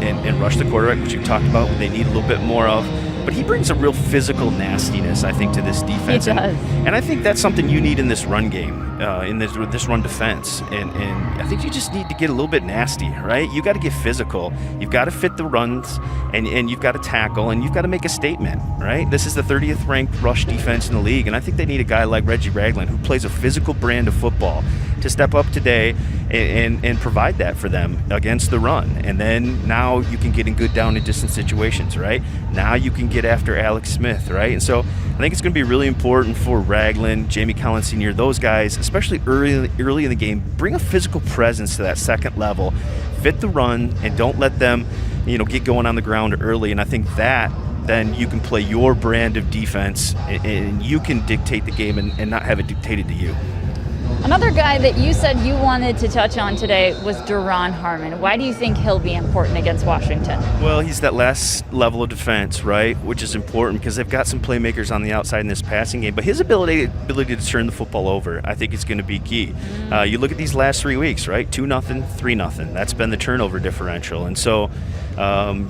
[SPEAKER 14] and rush the quarterback, which you talked about, they need a little bit more of. But he brings a real physical nastiness, I think, to this defense.
[SPEAKER 1] He does.
[SPEAKER 14] And I think that's something you need in this run game, in this run defense. And I think you just need to get a little bit nasty, right? You got to get physical. You've got to fit the runs, and you've got to tackle, and you've got to make a statement, right? This is the 30th ranked rush defense in the league, and I think they need a guy like Reggie Ragland, who plays a physical brand of football, to step up today and provide that for them against the run. And then now you can get in good down and distance situations, right? Now you can get after Alex Smith, right? And so I think it's going to be really important for Ragland, Jamie Collins Sr., those guys, especially early in the game, bring a physical presence to that second level, fit the run, and don't let them, get going on the ground early. And I think that then you can play your brand of defense, and you can dictate the game and not have it dictated to you.
[SPEAKER 1] Another guy that you said you wanted to touch on today was Duron Harmon. Why do you think he'll be important against Washington?
[SPEAKER 14] Well, he's that last level of defense, right, which is important because they've got some playmakers on the outside in this passing game. But his ability to turn the football over, I think, is going to be key. You look at these last 3 weeks, right, 2-0, 3-0. That's been the turnover differential. And so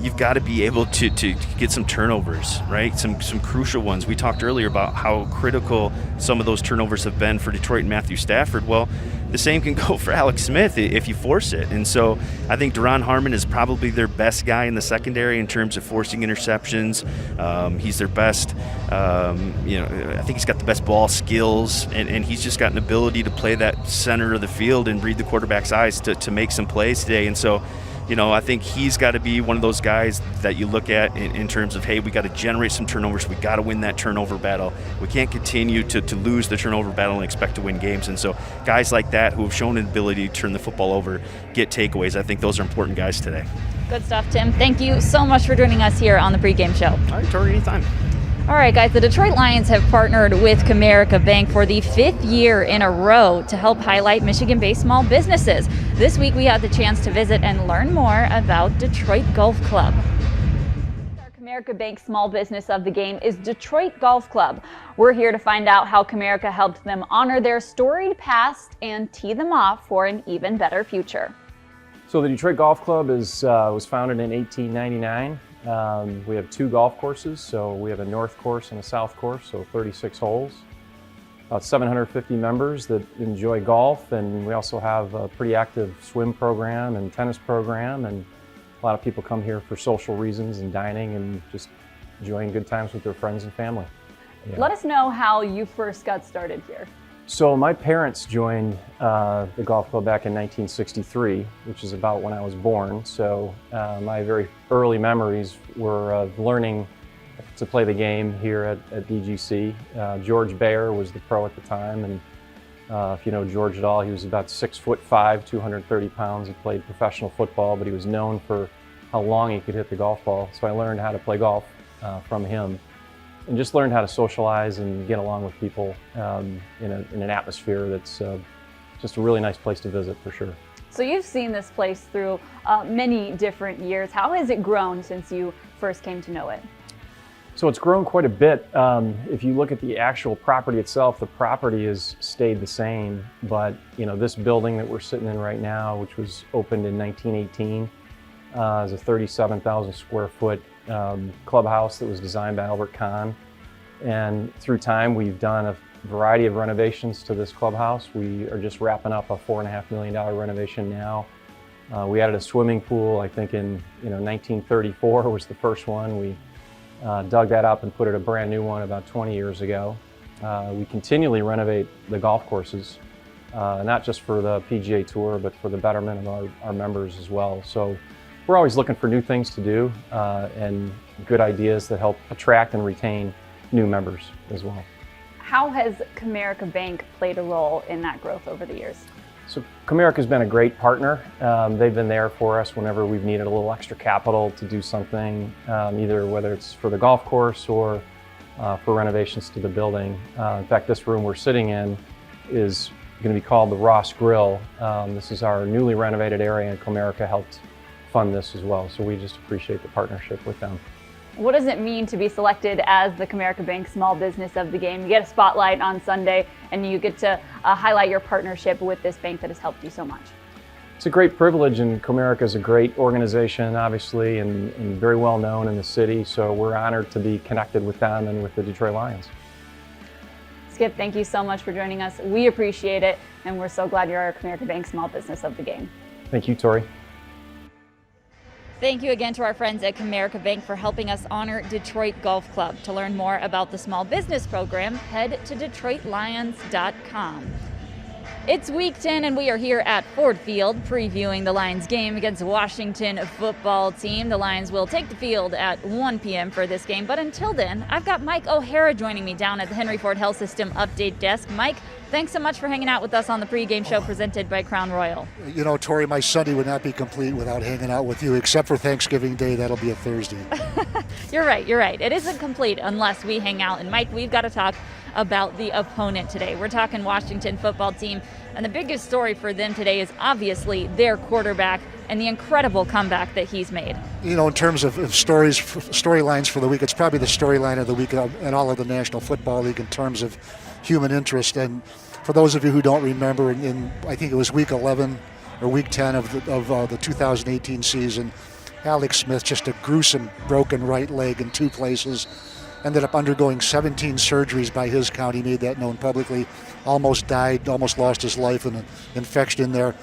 [SPEAKER 14] you've got to be able to get some turnovers, right, some crucial ones. We talked earlier about how critical some of those turnovers have been for Detroit and Matthew Stafford. Well, the same can go for Alex Smith if you force it. And so I think Duron Harmon is probably their best guy in the secondary in terms of forcing interceptions. He's their best, I think he's got the best ball skills, and he's just got an ability to play that center of the field and read the quarterback's eyes to make some plays today. And so I think he's got to be one of those guys that you look at in terms of, hey, we got to generate some turnovers. We got to win that turnover battle. We can't continue to lose the turnover battle and expect to win games. And so guys like that who have shown an ability to turn the football over, get takeaways, I think those are important guys today.
[SPEAKER 1] Good stuff, Tim. Thank you so much for joining us here on the Pregame Show.
[SPEAKER 14] All right, Tori, anytime.
[SPEAKER 1] All right, guys, the Detroit Lions have partnered with Comerica Bank for the 5th year in a row to help highlight Michigan-based small businesses. This week, we had the chance to visit and learn more about Detroit Golf Club. Our Comerica Bank Small Business of the Game is Detroit Golf Club. We're here to find out how Comerica helped them honor their storied past and tee them off for an even better future.
[SPEAKER 19] So the Detroit Golf Club was founded in 1899. We have 2 golf courses, so we have a north course and a south course, so 36 holes. About 750 members that enjoy golf, and we also have a pretty active swim program and tennis program, and a lot of people come here for social reasons and dining and just enjoying good times with their friends and family. Yeah.
[SPEAKER 1] Let us know how you first got started here.
[SPEAKER 19] So my parents joined the golf club back in 1963, which is about when I was born. So my very early memories were of learning to play the game here at DGC. George Bayer was the pro at the time, and if you know George at all, he was about 6'5", 230 pounds. He played professional football, but he was known for how long he could hit the golf ball. So I learned how to play golf from him, and just learned how to socialize and get along with people in an atmosphere that's just a really nice place to visit for sure.
[SPEAKER 1] So you've seen this place through many different years. How has it grown since you first came to know it?
[SPEAKER 19] So it's grown quite a bit. If you look at the actual property itself, the property has stayed the same, but this building that we're sitting in right now, which was opened in 1918, is a 37,000 square foot clubhouse that was designed by Albert Kahn. And through time, we've done a variety of renovations to this clubhouse. We are just wrapping up a $4.5 million renovation now. We added a swimming pool, I think in 1934 was the first one. We dug that up and put it a brand new one about 20 years ago. We continually renovate the golf courses. not just for the PGA Tour, but for the betterment of our members as well. So we're always looking for new things to do and good ideas that help attract and retain new members as well.
[SPEAKER 1] How has Comerica Bank played a role in that growth over the years?
[SPEAKER 19] So Comerica's been a great partner. They've been there for us whenever we've needed a little extra capital to do something, either whether it's for the golf course or for renovations to the building. In fact, this room we're sitting in is going to be called the Ross Grill. This is our newly renovated area, and Comerica helped fund this as well. So we just appreciate the partnership with them.
[SPEAKER 1] What does it mean to be selected as the Comerica Bank Small Business of the Game? You get a spotlight on Sunday, and you get to highlight your partnership with this bank that has helped you so much.
[SPEAKER 19] It's a great privilege, and Comerica is a great organization, obviously, and very well known in the city. So we're honored to be connected with them and with the Detroit Lions.
[SPEAKER 1] Skip, thank you so much for joining us. We appreciate it, and we're so glad you're our Comerica Bank Small Business of the Game.
[SPEAKER 19] Thank you, Tori.
[SPEAKER 1] Thank you again to our friends at Comerica Bank for helping us honor Detroit Golf Club. To learn more about the small business program, head to DetroitLions.com. It's week 10 and we are here at Ford Field previewing the Lions game against the Washington football team. The Lions will take the field at 1 p.m. for this game, but until then, I've got Mike O'Hara joining me down at the Henry Ford Health System update desk. Mike, thanks so much for hanging out with us on the pregame show presented by Crown Royal.
[SPEAKER 20] You know, Tori, my Sunday would not be complete without hanging out with you, except for Thanksgiving Day. That'll be a Thursday.
[SPEAKER 1] You're right. It isn't complete unless we hang out. And Mike, we've got to talk about the opponent today. We're talking Washington football team, and the biggest story for them today is obviously their quarterback and the incredible comeback that he's made.
[SPEAKER 20] You know, in terms of storylines for the week, it's probably the storyline of the week in all of the National Football League in terms of human interest. And for those of you who don't remember, in I think it was week 11 or week 10 of the 2018 season, Alex Smith, just a gruesome broken right leg in 2 places, ended up undergoing 17 surgeries by his count. He made that known publicly. Almost died, almost lost his life in an infection in there.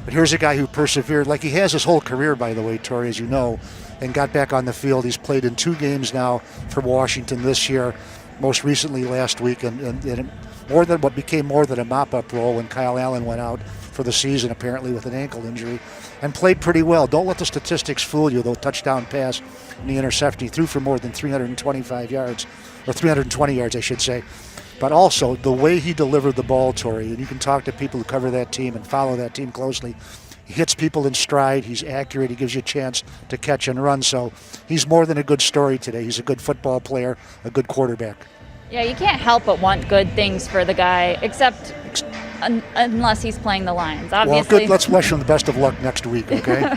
[SPEAKER 20] But here's a guy who persevered, like he has his whole career, by the way, Tori, as you know, and got back on the field. He's played in 2 games now for Washington this year, most recently last week, and more than what became more than a mop-up role when Kyle Allen went out for the season, apparently with an ankle injury, and played pretty well. Don't let the statistics fool you, though. Touchdown pass and the interception. He threw for more than 325 yards, or 320 yards, I should say. But also, the way he delivered the ball, Tori, and you can talk to people who cover that team and follow that team closely, he hits people in stride, he's accurate, he gives you a chance to catch and run. So he's more than a good story today. He's a good football player, a good quarterback.
[SPEAKER 1] Yeah, you can't help but want good things for the guy, except unless he's playing the Lions, obviously.
[SPEAKER 20] Well, good. Let's wish him the best of luck next week, okay?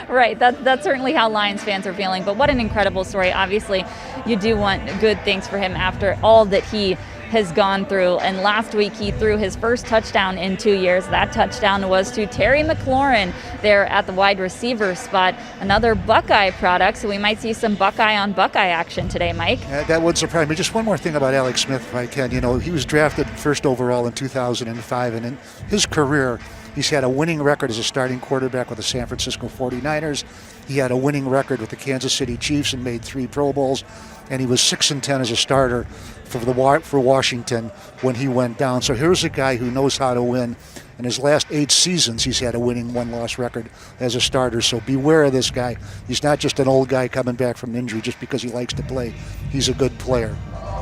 [SPEAKER 1] Right, that's certainly how Lions fans are feeling, but what an incredible story. Obviously, you do want good things for him after all that he has gone through, and last week he threw his first touchdown in 2 years. That touchdown was to Terry McLaurin there at the wide receiver spot, another Buckeye product, so we might see some Buckeye on Buckeye action today, Mike.
[SPEAKER 20] That would surprise me. Just one more thing about Alex Smith, if I can. You know, he was drafted first overall in 2005, and in his career, he's had a winning record as a starting quarterback with the San Francisco 49ers. He had a winning record with the Kansas City Chiefs and made 3 Pro Bowls, and he was 6-10 as a starter for Washington when he went down. So here's a guy who knows how to win. In his last 8 seasons, he's had a winning 1-loss record as a starter. So beware of this guy. He's not just an old guy coming back from injury just because he likes to play. He's a good player.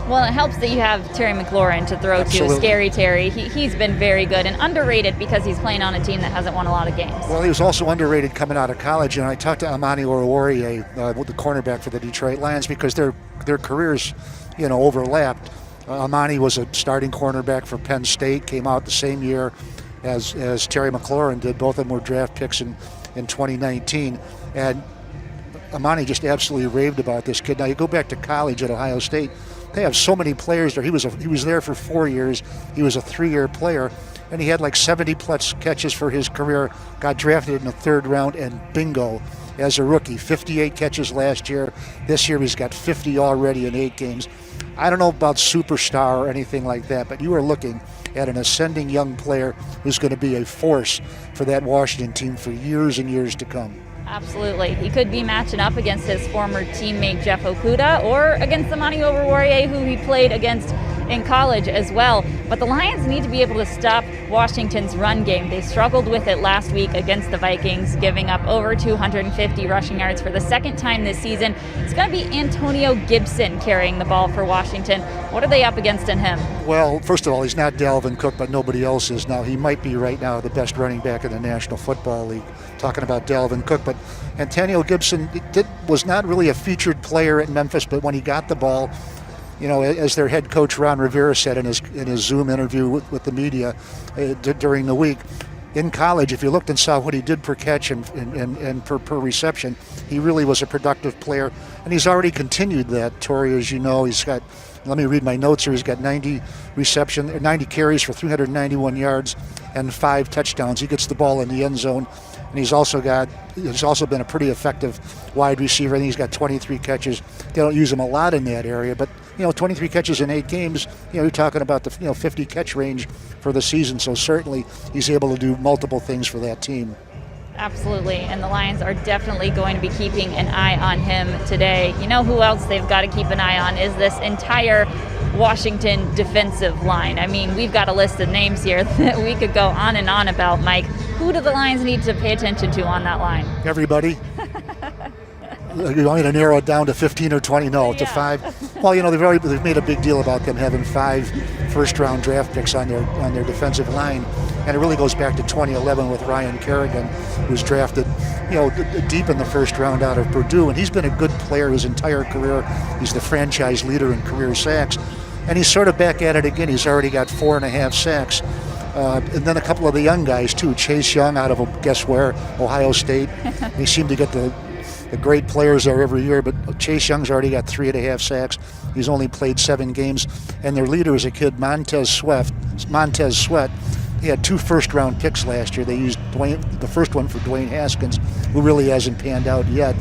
[SPEAKER 1] Well, it helps that you have Terry McLaurin to throw
[SPEAKER 20] Absolutely.
[SPEAKER 1] to. Scary Terry. He's been very good and underrated because he's playing on a team that hasn't won a lot of games.
[SPEAKER 20] Well, he was also underrated coming out of college. And I talked to Amani Oruwariye, the cornerback for the Detroit Lions, because their careers, overlapped. Amani was a starting cornerback for Penn State, came out the same year as Terry McLaurin did. Both of them were draft picks in 2019. And Amani just absolutely raved about this kid. Now, you go back to college at Ohio State, they have so many players there. He was there for 4 years. He was a 3-year player, and he had like 70-plus catches for his career, got drafted in the 3rd round, and bingo, as a rookie. 58 catches last year. This year he's got 50 already in 8 games. I don't know about superstar or anything like that, but you are looking at an ascending young player who's going to be a force for that Washington team for years and years to come.
[SPEAKER 1] Absolutely. He could be matching up against his former teammate Jeff Okudah or against Amani Oruwariye, who he played against in college as well. But the Lions need to be able to stop Washington's run game. They struggled with it last week against the Vikings, giving up over 250 rushing yards for the second time this season. It's going to be Antonio Gibson carrying the ball for Washington. What are they up against in him?
[SPEAKER 20] Well, first of all, he's not Dalvin Cook, but nobody else is. Now, he might be right now the best running back in the National Football League, talking about Dalvin Cook. But Antonio Gibson was not really a featured player at Memphis, but when he got the ball, you know, as their head coach Ron Rivera said in his Zoom interview with the media during the week, in college, if you looked and saw what he did per catch and per reception, he really was a productive player. And he's already continued that. Tori, as you know, he's got, let me read my notes here, he's got 90 carries for 391 yards and 5 touchdowns. He gets the ball in the end zone. And he's also been a pretty effective wide receiver. I think he's got 23 catches. They don't use him a lot in that area, but 23 catches in 8 games. You're talking about the 50 catch range for the season. So certainly he's able to do multiple things for that team.
[SPEAKER 1] Absolutely, and the Lions are definitely going to be keeping an eye on him today. You know who else they've got to keep an eye on is this entire Washington defensive line. I mean, we've got a list of names here that we could go on and on about, Mike. Who do the Lions need to pay attention to on that line?
[SPEAKER 20] Everybody. You want me to narrow it down to 15 or 20? No, to 5. Well, they've made a big deal about them having 5 first-round draft picks on their defensive line, and it really goes back to 2011 with Ryan Kerrigan, who's drafted, deep in the first round out of Purdue, and he's been a good player his entire career. He's the franchise leader in career sacks, and he's sort of back at it again. He's already got 4.5 sacks. And then a couple of the young guys too. Chase Young out of guess where? Ohio State. They seem to get the great players there every year, but Chase Young's already got 3.5 sacks. He's only played 7 games, and their leader is a kid, Montez Sweat. He had 2 first-round picks last year. They used the first one for Dwayne Haskins, who really hasn't panned out yet.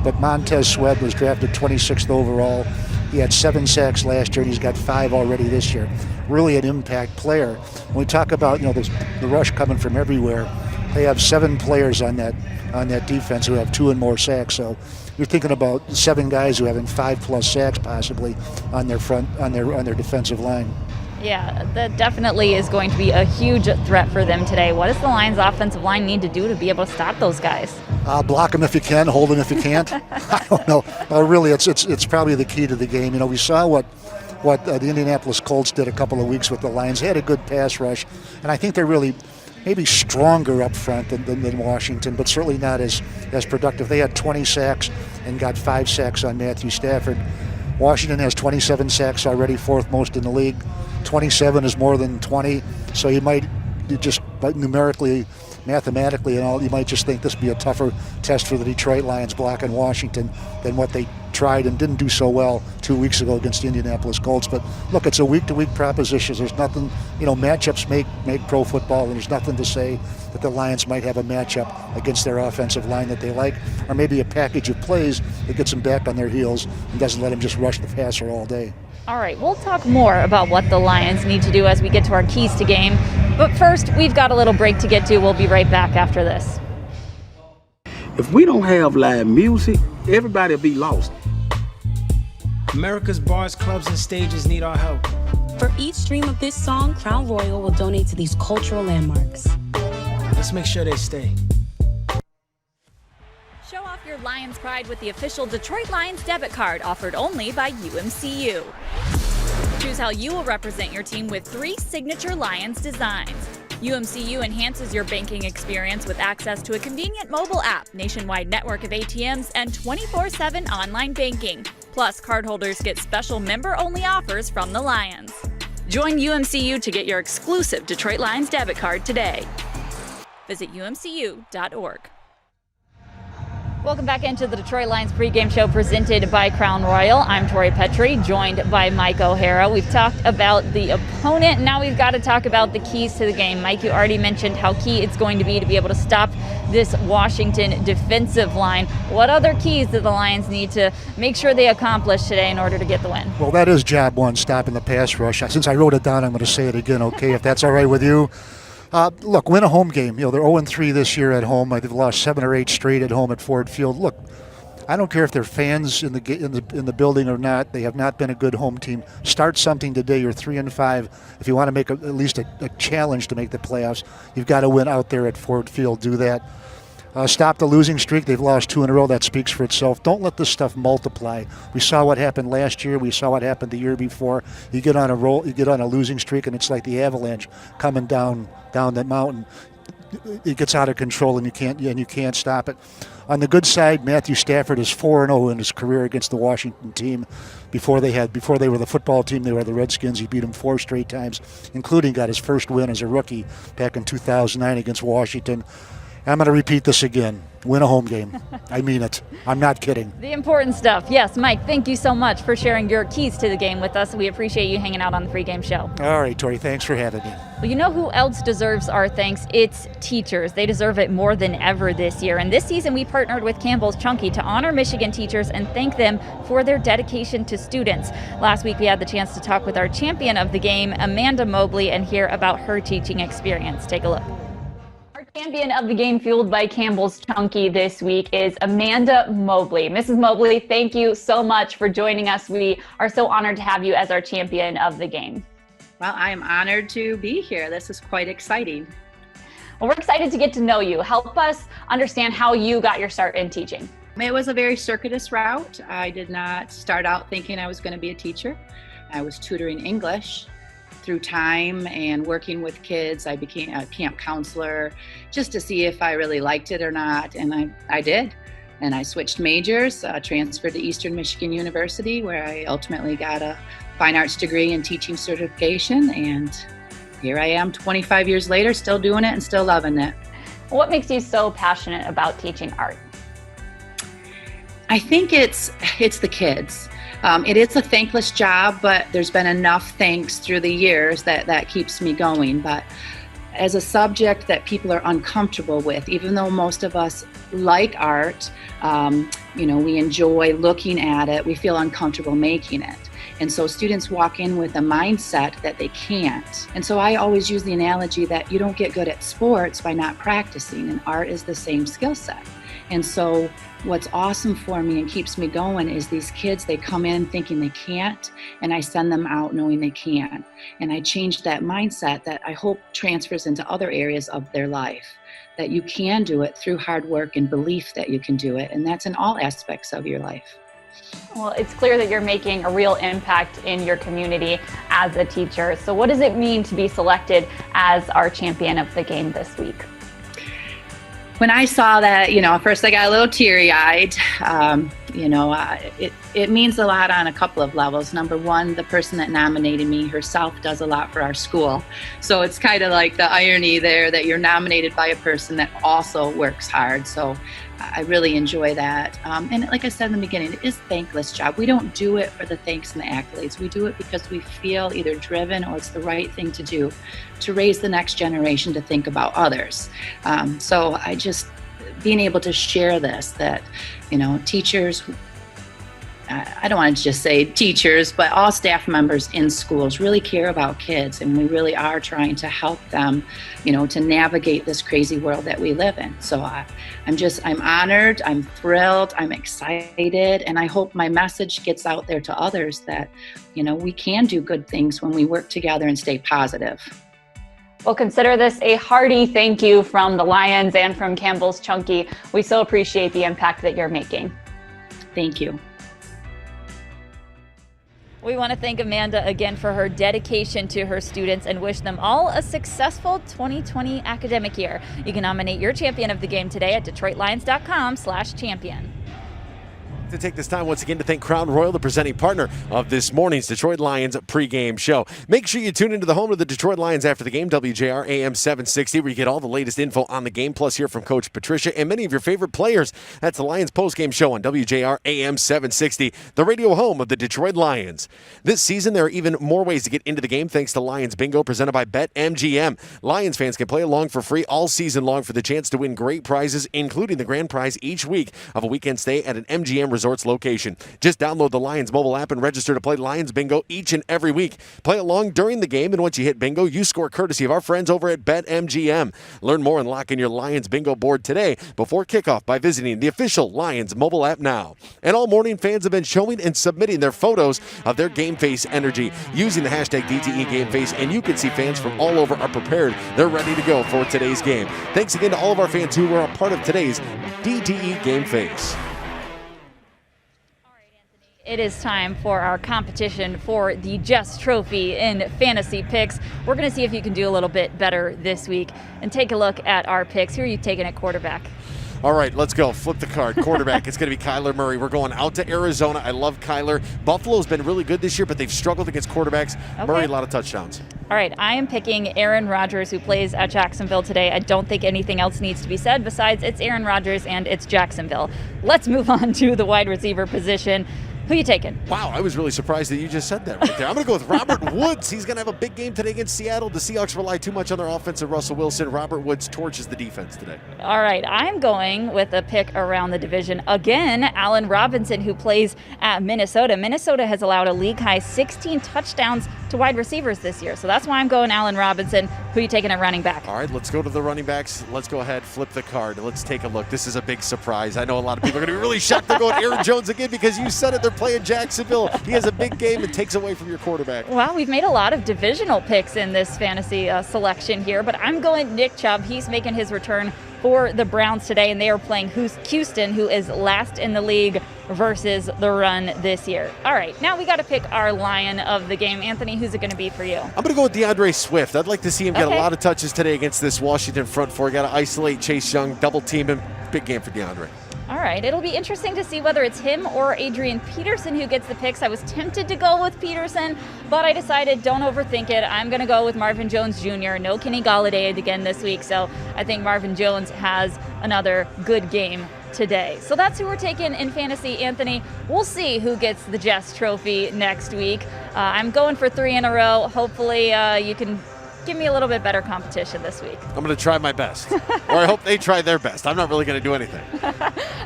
[SPEAKER 20] But Montez Sweat was drafted 26th overall. He had 7 sacks last year, and he's got 5 already this year. Really an impact player. When we talk about the rush coming from everywhere, they have 7 players on that defense who have 2 and more sacks. So you're thinking about 7 guys who are having 5+ sacks possibly on their defensive line.
[SPEAKER 1] Yeah, that definitely is going to be a huge threat for them today. What does the Lions' offensive line need to do to be able to stop those guys?
[SPEAKER 20] Block them if you can, hold them if you can't. I don't know. Really, it's probably the key to the game. We saw what the Indianapolis Colts did a couple of weeks with the Lions. They had a good pass rush, and I think they're really maybe stronger up front than Washington, but certainly not as productive. They had 20 sacks and got 5 sacks on Matthew Stafford. Washington has 27 sacks already, 4th most in the league. 27 is more than 20, so you might just numerically, mathematically and all, you might just think this would be a tougher test for the Detroit Lions blocking Washington than what they tried and didn't do so well 2 weeks ago against the Indianapolis Colts. But look, it's a week-to-week proposition. There's nothing, matchups make pro football, and there's nothing to say that the Lions might have a matchup against their offensive line that they like, or maybe a package of plays that gets them back on their heels and doesn't let them just rush the passer all day.
[SPEAKER 1] All right, we'll talk more about what the Lions need to do as we get to our keys to game. But first, we've got a little break to get to. We'll be right back after this.
[SPEAKER 15] If we don't have live music, everybody will be lost.
[SPEAKER 16] America's bars, clubs, and stages need our help.
[SPEAKER 17] For each stream of this song, Crown Royal will donate to these cultural landmarks.
[SPEAKER 16] Let's make sure they stay.
[SPEAKER 1] Show off your Lions pride with the official Detroit Lions debit card offered only by UMCU. Choose how you will represent your team with 3 signature Lions designs. UMCU enhances your banking experience with access to a convenient mobile app, nationwide network of ATMs, and 24/7 online banking. Plus, cardholders get special member-only offers from the Lions. Join UMCU to get your exclusive Detroit Lions debit card today. Visit umcu.org. Welcome back into the Detroit Lions pregame show presented by Crown Royal. I'm Tori Petry, joined by Mike O'Hara. We've talked about the opponent. Now we've got to talk about the keys to the game. Mike, you already mentioned how key it's going to be able to stop this Washington defensive line. What other keys do the Lions need to make sure they accomplish today in order to get the win?
[SPEAKER 20] Well, that is job 1, stopping the pass rush. Since I wrote it down, I'm going to say it again, okay, if that's all right with you. Look, win a home game. They're 0-3 this year at home. They've lost 7 or 8 straight at home at Ford Field. Look, I don't care if they're fans in the building or not. They have not been a good home team. Start something today. You're 3-5. If you want to make at least a challenge to make the playoffs, you've got to win out there at Ford Field. Do that. Stop the losing streak. They've lost 2 in a row. That speaks for itself. Don't let this stuff multiply. We saw what happened last year. We saw what happened the year before. You get on a roll, you get on a losing streak, and it's like the avalanche coming down that mountain. It gets out of control, and you can't stop it. On the good side, Matthew Stafford is 4-0 in his career against the Washington team. Before they were the football team, they were the Redskins. He beat them 4 straight times, including got his first win as a rookie back in 2009 against Washington. I'm going to repeat this again. Win a home game. I mean it. I'm not kidding.
[SPEAKER 1] The important stuff. Yes, Mike, thank you so much for sharing your keys to the game with us. We appreciate you hanging out on the Pregame Show.
[SPEAKER 20] All right, Tori, thanks for having me.
[SPEAKER 1] Well, you know who else deserves our thanks? It's teachers. They deserve it more than ever this year. And this season, we partnered with Campbell's Chunky to honor Michigan teachers and thank them for their dedication to students. Last week, we had the chance to talk with our champion of the game, Amanda Mobley, and hear about her teaching experience. Take a look. Champion of the game fueled by Campbell's Chunky this week is Amanda Mobley. Mrs. Mobley, thank you so much for joining us. We are so honored to have you as our champion of the game.
[SPEAKER 21] Well, I am honored to be here. This is quite exciting.
[SPEAKER 1] Well, we're excited to get to know you. Help us understand how you got your start in teaching.
[SPEAKER 21] It was a very circuitous route. I did not start out thinking I was going to be a teacher. I was tutoring English. Through time and working with kids, I became a camp counselor just to see if I really liked it or not, and I did. And I switched majors, transferred to Eastern Michigan University, where I ultimately got a fine arts degree in teaching certification, and here I am 25 years later, still doing it and still loving it.
[SPEAKER 1] What makes you so passionate about teaching art?
[SPEAKER 21] I think it's the kids. It is a thankless job, but there's been enough thanks through the years that keeps me going. But as a subject that people are uncomfortable with, even though most of us like art, we enjoy looking at it, we feel uncomfortable making it. And so students walk in with a mindset that they can't. And so I always use the analogy that you don't get good at sports by not practicing, and art is the same skill set. And so what's awesome for me and keeps me going is these kids, they come in thinking they can't, and I send them out knowing they can. And I changed that mindset that I hope transfers into other areas of their life, that you can do it through hard work and belief that you can do it. And that's in all aspects of your life.
[SPEAKER 1] Well, it's clear that you're making a real impact in your community as a teacher. So what does it mean to be selected as our champion of the game this week?
[SPEAKER 21] When I saw that, first I got a little teary-eyed. It means a lot on a couple of levels. Number one, the person that nominated me herself does a lot for our school. So it's kind of like the irony there that you're nominated by a person that also works hard. So I really enjoy that. And like I said in the beginning, it is a thankless job. We don't do it for the thanks and the accolades. We do it because we feel either driven or it's the right thing to do to raise the next generation to think about others. So being able to share this, that, teachers, I don't want to just say teachers, but all staff members in schools really care about kids, and we really are trying to help them, to navigate this crazy world that we live in. So I'm honored, I'm thrilled, I'm excited, and I hope my message gets out there to others that, we can do good things when we work together and stay positive.
[SPEAKER 1] Well, consider this a hearty thank you from the Lions and from Campbell's Chunky. We so appreciate the impact that you're making.
[SPEAKER 21] Thank you.
[SPEAKER 1] We want to thank Amanda again for her dedication to her students and wish them all a successful 2020 academic year. You can nominate your champion of the game today at DetroitLions.com/champion.
[SPEAKER 2] To take this time once again to thank Crown Royal, the presenting partner of this morning's Detroit Lions pregame show. Make sure you tune into the home of the Detroit Lions after the game, WJR AM 760, where you get all the latest info on the game, plus hear from Coach Patricia and many of your favorite players. That's the Lions postgame show on WJR AM 760, the radio home of the Detroit Lions. This season, there are even more ways to get into the game thanks to Lions Bingo, presented by BetMGM. Lions fans can play along for free all season long for the chance to win great prizes, including the grand prize each week of a weekend stay at an MGM Resort's location. Just download the Lions mobile app and register to play Lions Bingo each and every week. Play along during the game, and once you hit bingo, you score courtesy of our friends over at BetMGM. Learn more and lock in your Lions Bingo board today before kickoff by visiting the official Lions mobile app now. And all morning, fans have been showing and submitting their photos of their game face energy using the hashtag DTE Game Face, and you can see fans from all over are prepared. They're ready to go for today's game. Thanks again to all of our fans who were a part of today's DTE Game Face.
[SPEAKER 1] It is time for our competition for the Jess Trophy in fantasy picks. We're going to see if you can do a little bit better this week and take a look at our picks. Who are you taking at quarterback?
[SPEAKER 2] All right, let's go. Flip the card. Quarterback, it's going to be Kyler Murray. We're going out to Arizona. I love Kyler. Buffalo's been really good this year, but they've struggled against quarterbacks.
[SPEAKER 1] Okay.
[SPEAKER 2] Murray, a lot of touchdowns.
[SPEAKER 1] All right, I am picking Aaron Rodgers, who plays at Jacksonville today. I don't think anything else needs to be said besides it's Aaron Rodgers and it's Jacksonville. Let's move on to the wide receiver position. Who you taking?
[SPEAKER 2] Wow, I was really surprised that you just said that right there. I'm going to go with Robert Woods. He's going to have a big game today against Seattle. The Seahawks rely too much on their offense and Russell Wilson. Robert Woods torches the defense today.
[SPEAKER 1] All right, I'm going with a pick around the division. Again, Allen Robinson, who plays at Minnesota. Minnesota has allowed a league-high 16 touchdowns to wide receivers this year. So that's why I'm going Allen Robinson. Who are you taking at running back?
[SPEAKER 2] All right, let's go to the running backs. Let's go ahead, flip the card. Let's take a look. This is a big surprise. I know a lot of people are going to be really shocked. They're going Aaron Jones again because you said it. They're playing Jacksonville. He has a big game and takes away from your quarterback.
[SPEAKER 1] Well, we've made a lot of divisional picks in this fantasy selection here, but I'm going Nick Chubb. He's making his return for the Browns today, and they are playing Houston, who is last in the league versus the run this year. All right, now we got to pick our Lion of the game. Anthony, who's it going to be for you?
[SPEAKER 2] I'm going to go with DeAndre Swift. I'd like to see him get a lot of touches today against this Washington front four. Got to isolate Chase Young, double team him. Big game for DeAndre.
[SPEAKER 1] All right, it'll be interesting to see whether it's him or Adrian Peterson who gets the picks. I was tempted to go with Peterson, but I decided don't overthink it. I'm going to go with Marvin Jones Jr. No Kenny Golladay again this week, so I think Marvin Jones has another good game today. So that's who we're taking in fantasy, Anthony. We'll see who gets the Jess Trophy next week. I'm going for 3 in a row. Hopefully you can give me a little bit better competition this week.
[SPEAKER 2] I'm going to try my best. Or I hope they try their best. I'm not really going to do anything.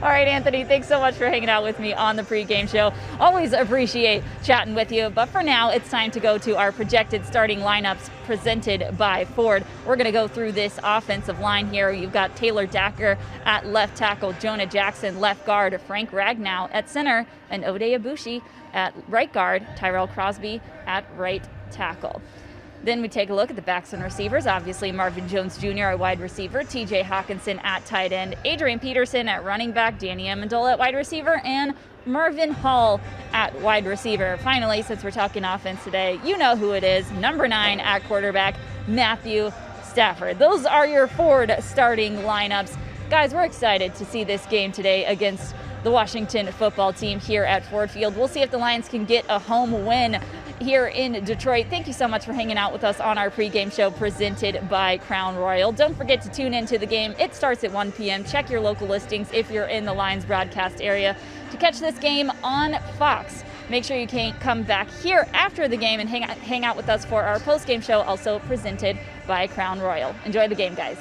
[SPEAKER 1] All right, Anthony, thanks so much for hanging out with me on the pregame show. Always appreciate chatting with you. But for now, it's time to go to our projected starting lineups presented by Ford. We're going to go through this offensive line here. You've got Taylor Dacker at left tackle, Jonah Jackson left guard, Frank Ragnow at center, and Ode Ibushi at right guard, Tyrell Crosby at right tackle. Then we take a look at the backs and receivers. Obviously, Marvin Jones Jr. at wide receiver, TJ Hawkinson at tight end, Adrian Peterson at running back, Danny Amendola at wide receiver, and Mervyn Hall at wide receiver. Finally, since we're talking offense today, you know who it is. Number 9 at quarterback, Matthew Stafford. Those are your Ford starting lineups. Guys, we're excited to see this game today against the Washington football team here at Ford Field. We'll see if the Lions can get a home win here in Detroit. Thank you so much for hanging out with us on our pregame show presented by Crown Royal. Don't forget to tune into the game. It starts at 1 p.m. Check your local listings if you're in the Lions broadcast area to catch this game on Fox. Make sure you can come back here after the game and hang out with us for our postgame show, also presented by Crown Royal. Enjoy the game, guys.